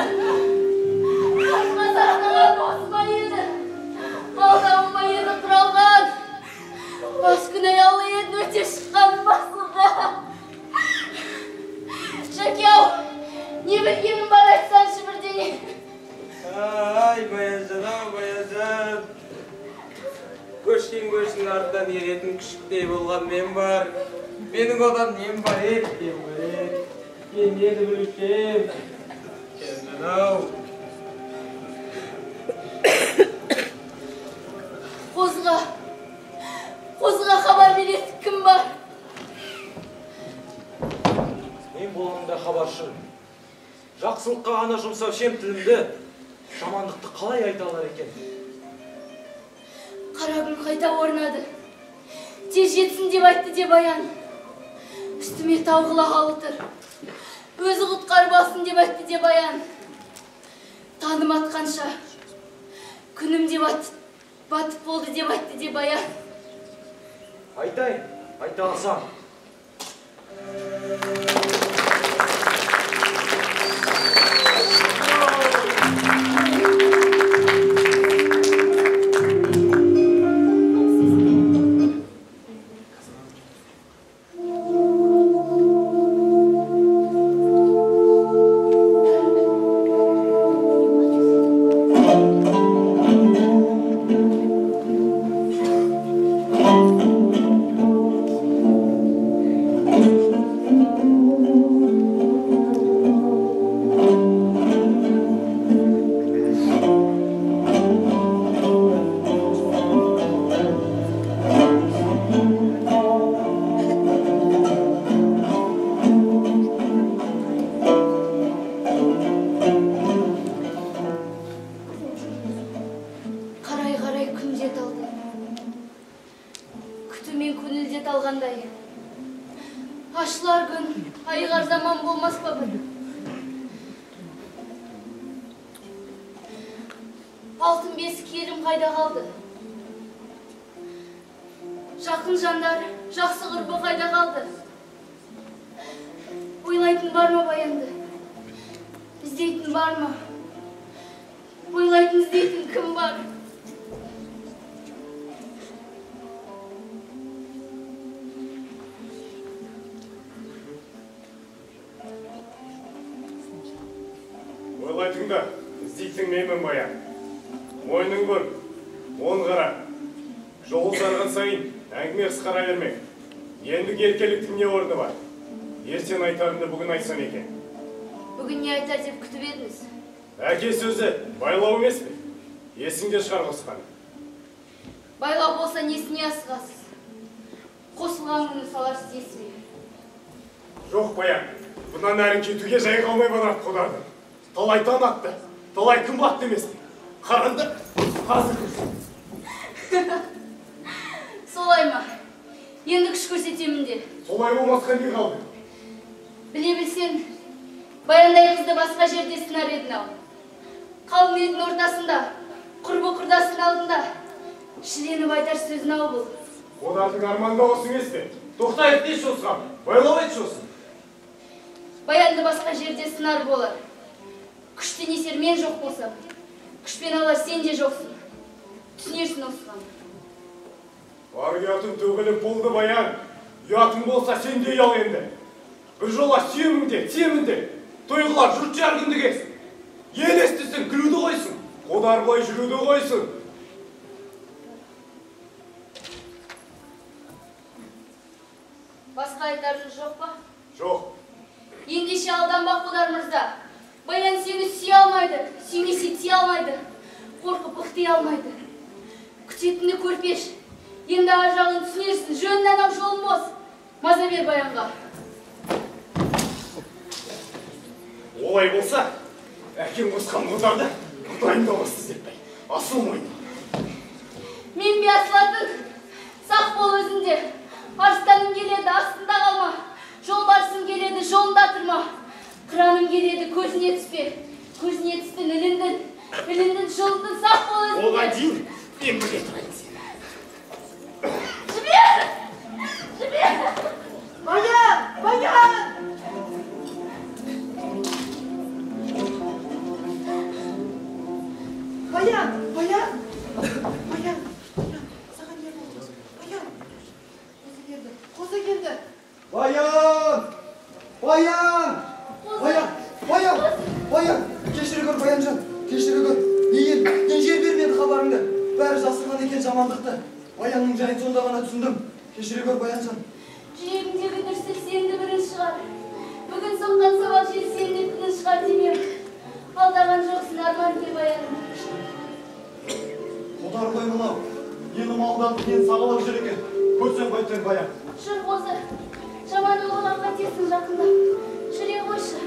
Қасқасағына босма еді. Алдауыма еді құралған. Бас күн аялы еді өте шыққан басылға. Шәкеу, не білгенім бар айтсаншы бірдеңе. Ай, Баянжан, Баянжан. Көштің артынан еретін күшіктей болған мен бар. Менің одан нем бар еді, мен нені білушем. Баянжан-ау. Қозыға хабар беретін кім бар? Мен болғанда хабаршы. Жақсылыққа ғана жұмсау шем тілімді, жамандықты қалай айта алар екен? Қара күн қайта орнады. Тез жетсін деп айтты деп Баян. Үстіме тауғылағалы тұр. Өзі құтқарбасын деп айтты деп Баян. Таным атқанша, күнім деп батып болды деп айтты деп Баян. Айтайын, айта алсам. Алтын бесік елім қайда қалды? Жақын жандар, жақсы ғұрбы қайда қалды? Ойлайтын бар ма Баянды? Іздейтін бар ма? Ойлайтын, іздейтін кім бар? Ойлайтын да, іздейтін меймін Баян. Мойның көр, он қара. Жол ұзарған сайын әңгіме қысқара бермек. Ендігі еркеліктің не орны бар? Ертең айтарымды бүгін айтсам екен. Бүгін не айтар деп күтіп едіңіз? Әке сөзі байлау емес пе? Есіңде шығар қосқан. Байлау болса несіне асығасыз? Қосылған күні саларсыз есіме. Жоқ, Баян. Бұнан әрі кетуге жай қалмай барады қодарды. Талай таң атты, талай күн батты еместі. Қаранды, қазір көрсен. Солай ма? Енді күш көрсетемін де. Солай болмасқа не қалды? Біле білсен, Баяндай қызды басқа жерде сынар едің ау. Қалың елдің ортасында, құрбы-құрдасының алдында шіленіп айтар сөзін ау бұл. Қодардың арманда осы еместі. Тоқтайық дейші осыған. Байлау айтшы осын. Баянды басқа жерде сынар болар. Күшті несер мен жоқ болсам, күшпен алар сен де жоқсың. Түсінерсін осыған. Бар ұятың төгіліп болды, Баян. Ұятың болса сен де ұял енді. Bir жола сүйемінде, тойғылар жұрт жарғынды кесін. Ел естісін, күлуді қойсын. Қодар былай жүруді қойсын. Басқа айтарыңыз жоқ па? Жоқ. Ендеше алданбақ Қодар мырза. Баян сені сүйе алмайды, сүймесе тие алмайды. Қорқып ықтей алмайды. Күтетіні көрпеш. Енді ажалын түсінерсін, жөнінен ау жолын бос. Маза бер Баянға. Олай болса, әкем қосқан Қодарды құдайында басты зетпей. Асылмайды. Мен бе асылатын? Сақ бол өзінде. Арыстаным келеді, астында қалма. Жолбарысым келеді, жолында тұрма. Қыраным келеді, көзіне түспе. Көзіне түстін, іліндің, жылындың, сақ бол өзінде. Оған дейін, мен бірге тұрайын сені. Жібер! Жібер! Баян! Баян! Баян! Баян! Баян! Саған не болды? Баян! Қозы келді. Баян! Баян! Баян! Баян! Баян! Кешіре көр, Баянжан. Кешіре көр. Не жер бермеді хабарыңды. Бәрі жасырған екен жамандықты. Баянның жайын сонда ғана түсіндім. Кешіре көр, Баянжан. Жүрегімдегі дүрсіл сенді бірін шығар. Бүгін соққан сабақ жел сенді күнін шығар демем. Алдаған жоқсың арман де Баяным. Қодар ғой мынау. Ені малданып, мен сағалап жүр екен. Көрсен қайтсен, Баян. Жүр қозы. Жаман олған қатесің жақында. Жүре қойшы.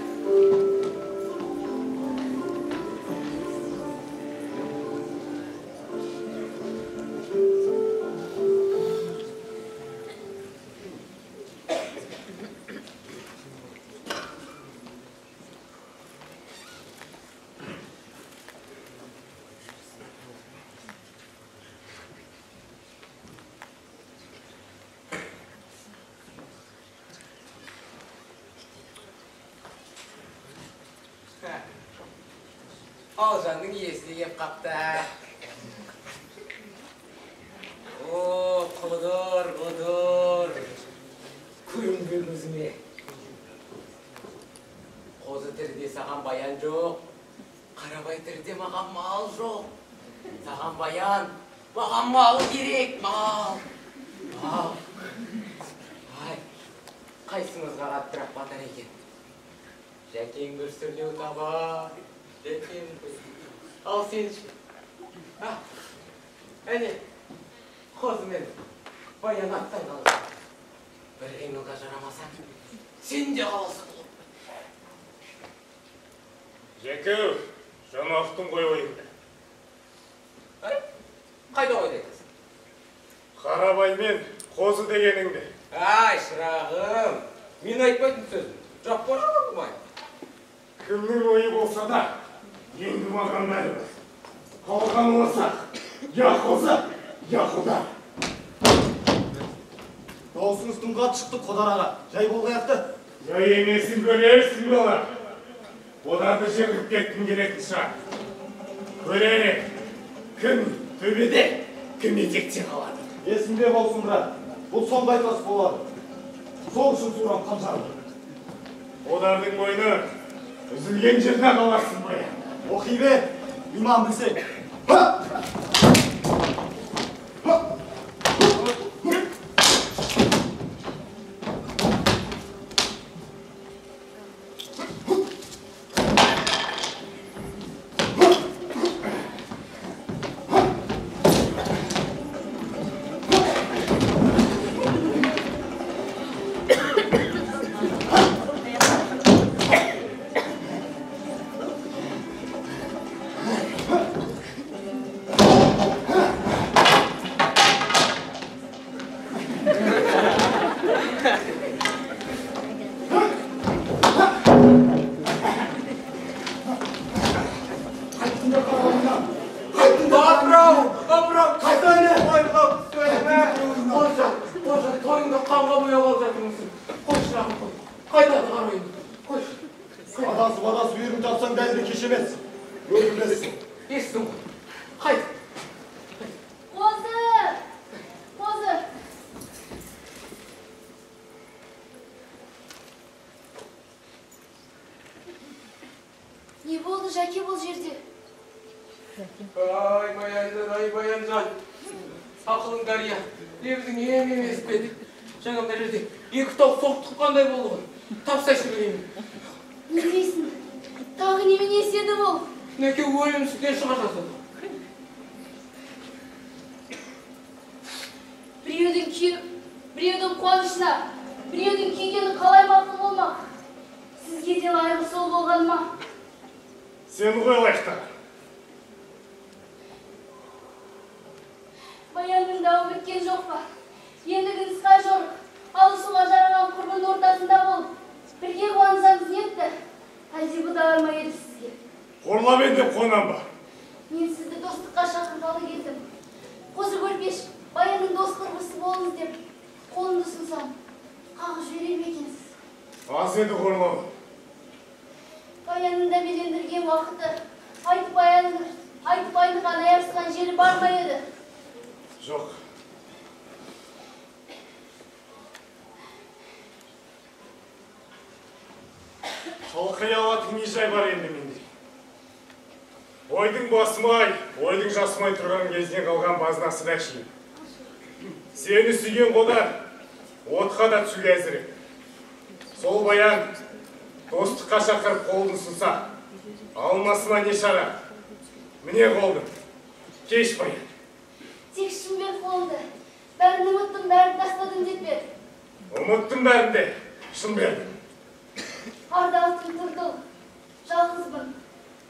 Алжанның иесі кеп қапты. О, Қодыр. Көрінбе көзіме. Қозы тірде саған Баян жоқ. Қарабай тірде маған мал жоқ. Саған Баян, маған мал керек, мал. Ай, қайсыңызға қаттырақ батар екен. Жәкең бір сүрлеу табар. Жәкең бір. Ал сенші. Әне, қозы мен Баян аттай қалды. Bir қимылға жарамасаң, сен де қаласың ғой. Жәкеу, жаңа ұқтың ғой ойыңды. Қайда ойды айтасың? Қарабай мен қозы дегеніңді. Ай, шырағым, мен айтпайтын сөзім. Жаппа жаппай. Кімнің ойы болса да, енді маған мәлім. Қалған олсақ, я қозы, я Қодар. Даусыңыз тым қатты шықты, Қодар аға. Жай болғаяқты. Жай емесін көрерсің бала. Қодарды жеңіп кеттің келетін шығар. Көрері, кім төбеде, кім етекте қалады. Есімде болсын, брат. Бұл соңғы айтас болады. Сол үшін сұрам қанжарды. Қодардың мойны үзілген жерде қаларсың Баян. Оқи бе, иман білсек. Қайтады қарайын. Қой. Адасы үйірін тапсаң бәрі кеш емес. Өлмесін. Естің ғой. Қайт. Қозы! Қозы! Не болды, Жәке, бұл жерде? Ай, Баянжан. Ақылың дария. Лебізің ем емес педі. Жаңа мына жерде екі тау соқтық қандай болды ғой. Тапсайшы білеймін. Не дейсің? Тағы немен естеді бұл? Неке өлім үстінен шыға жазады. Біреудің күйіп, біреудің қуанышына, біреудің күйгені қалай мақұл болмақ? Сізге де лайығы сол болған ма? Сен ғой лайықтар. Баянның дауы біткен жоқ па? Ендігі нысқа жорық, алысуға жараған құрбын ортасында болып, бірге қуансаңыз нетті? Әлде бұдалар ма еді сізге? Қорлап деп қонам ба? Мен сізді достыққа шақырғалы келдім. Қозы көрпеш, Баянның дос құрбысы болыңыз деп, қолымды ұсынсам, қағып жіберер ме екенсіз? Аз еді қорлау. Баянның да белендірген уақыты, айтып айныған аяқсыған жері бар ма еді? Жоқ. Шалқай алатын не жай бар енді менде. Ойдың басымай, ойдың жасымай тұрған кезінен қалған базынасы да шейін. Сені сүйген қодар, отқа да түсуге әзірек. Сол Баян достыққа шақырып қолын ұсынса, алмасыма не шара? Міне қолдым. Кеш Баян. Тек шын қолды. Бәрін ұмыттым, бәрін тастадым деп бер. Ұмыттым бәрінде, шын бердім. Ардалықтың тұрдыл, жалғызбын.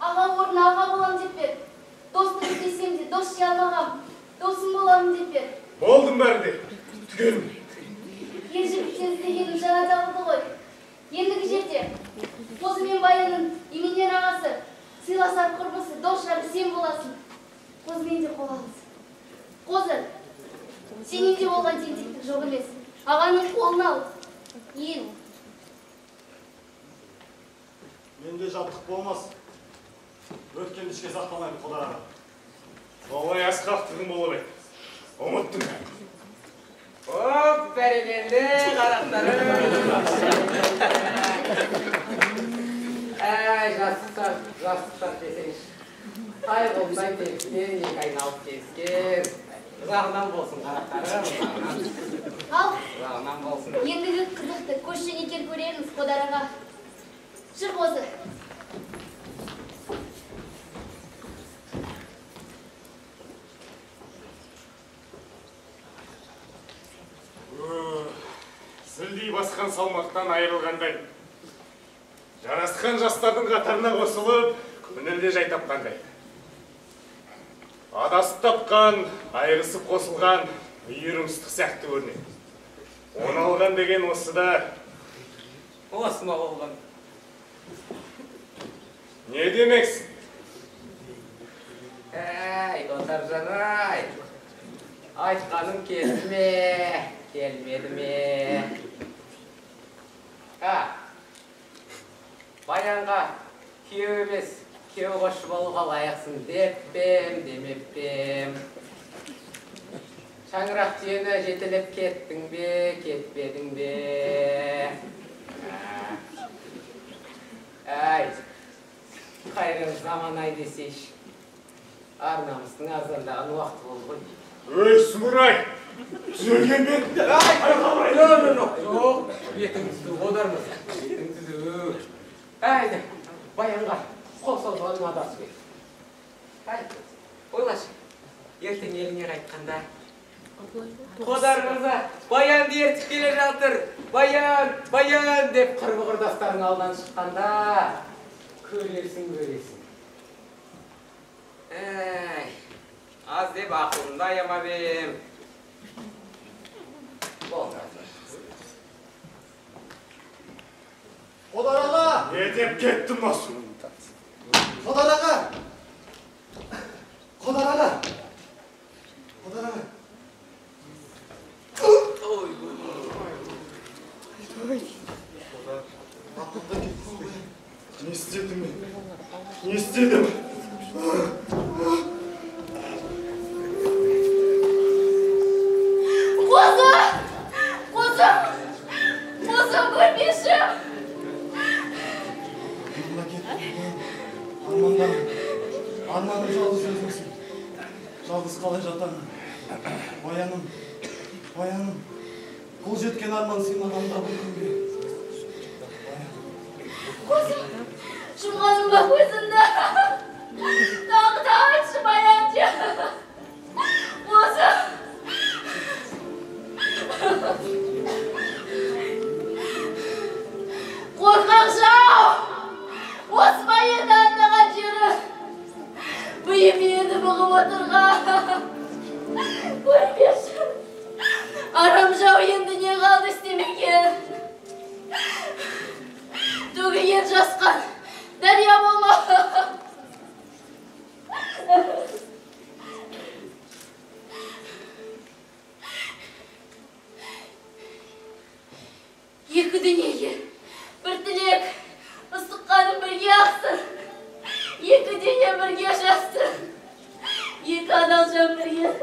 Аға орнына аға болам деп бер. Достық іздесем де дос жия алмағам, досым боламын деп бер. Болдым бәрінде, түгелім. Ержігіттен іздегенім жаңа табылды ғой. Ендігі жерде, Қозы мен Баянның еменен ағасы, сыйласар құрбысы, дос жары сен боласың. Қозымен де қол алыңыз. Қозы, сенен де болған тентектік жоқ емес. Ағаның қолын ал. Ел. Менде жаттық болмас. Өткен ішке сақтамайды Қодар аға. Солай асқақтығым болып еді. Ұмыттым бәрін. Оп, бәрекелді қарақтарым. Жастықтар десеңіз. Ай қолдай тепкен, екі айналып тескен. Жағынан болсын қарақтарым. Ал, Жағынан болсын. ендігі қызықты көшшен екер көреріңіз Қодар аға. Жүр Қозы. Сілдей басқан салмақтан айырылғандай. Жарасқан жастардың қатарына қосылып, көңілде жай тапқандай. Адасып тапқан, айырысып қосылған, үйірім ыстық сияқты көрінеді. Оны алған деген осы да. Осы ма болған? Не демексің? Әй, Отаржан-ай. Айтқаным келді ме? Келмеді ме? Баянға күйеу емес, күйеу қосшы болуға лайықсың деппем, демеппем. Шаңырақ түйені жетелеп кеттің бе, кетпедің бе? Әй, қайрың заман-ай десейші. Ар-намыстың арзандаған уақыты болды ғой. Өй, сұмырай! Түзелген бет! Жоқ, бетің түзу, Қодармыз. Бетің түзу. Әйді, Баянға қол созғаның адасы бет. Әйді, ойлашы, ертең еліңе қайтқанда. Қодар мырза, Баянды ертіп келе жатыр. Баян, Баян деп құрбы-құрдастардың алдынан шыққанда көресің. Әй, аз деп ақылымды аямап ем. Қодар аға! Не деп кеттім осы? Қодар аға! Қодар аға! Қодар аға! Не істедім мен? Не істедім? Қозым көрмеші. Арманым жалғыз өзіңсің. Жалғыз қалай жатамын. Баяным. Қол жеткен арман сыймағанда бұл күнге. Қозым, жұмғаным ба көзімді? Тағы да айтшы баянды. Қозым. Қорқақ жау! Осы ма еді аңдаған жері? Бұйым еді бұғып отырған. Көрмеші. Арам жау енді не қалды істемеген? Төгілген жасқан дария болма. Екі дүниеге бір тілек, ыстыққаным бірге ақсын. Екі дүние бірге жассын. Екі адал жан бірге.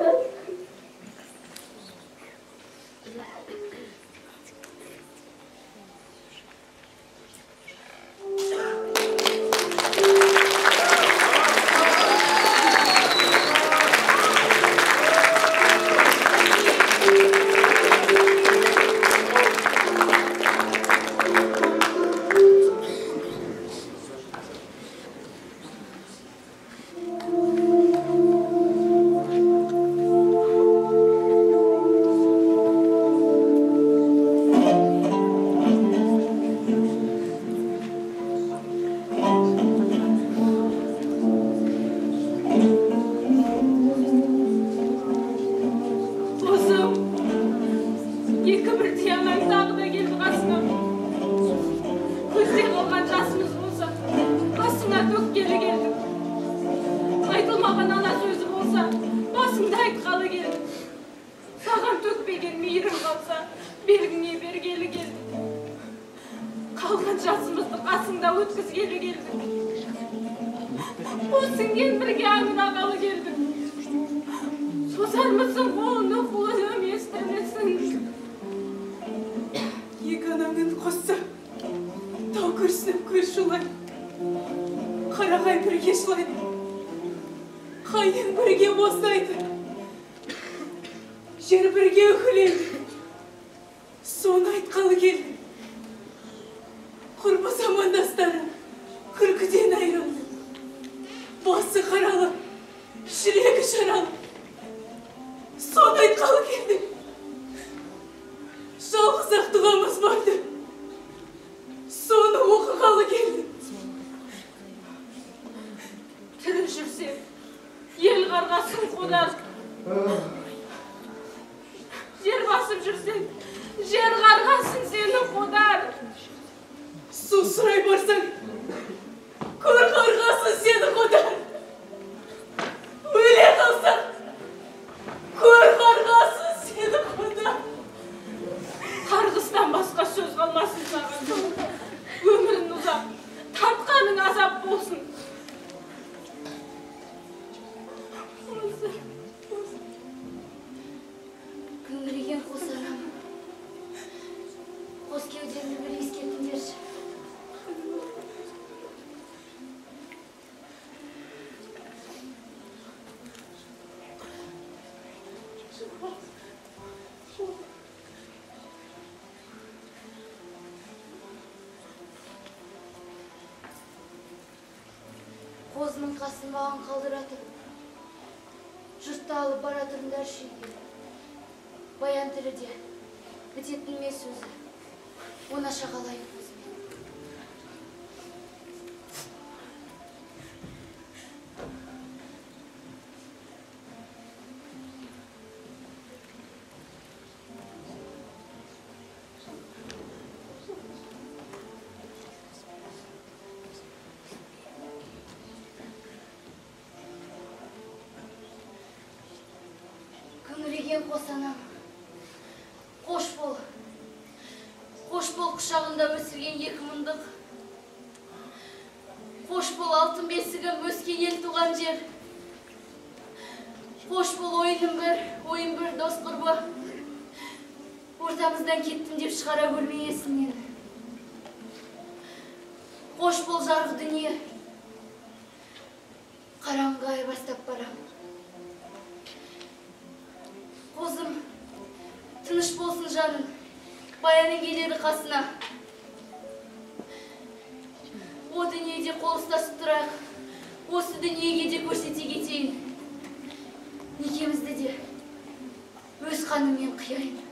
Қозының қасын маған қалдыратып, жұртты алып баратырымдар шүйге. Баян тіріде, бітетін ме сөзі, онаша қалайын көзімен. Қос бол құшағында өсірген мыңдық. Қош бол алтын бесігім, өскен ел туған жер. Қош бол ойын бір, дос құрбы. Ортамыздан кеттім деп шығара көрмей есімнен. Қош бол жарық дүние. Қараңғы ай бастап барам. Қозым, тыныш болсын жаным, баяның келеді қасына. О дүниеде қол ұстасып тұрайық, осы дүниеге де көрсете кетейін. Некемізді де өз қаныммен қияйын.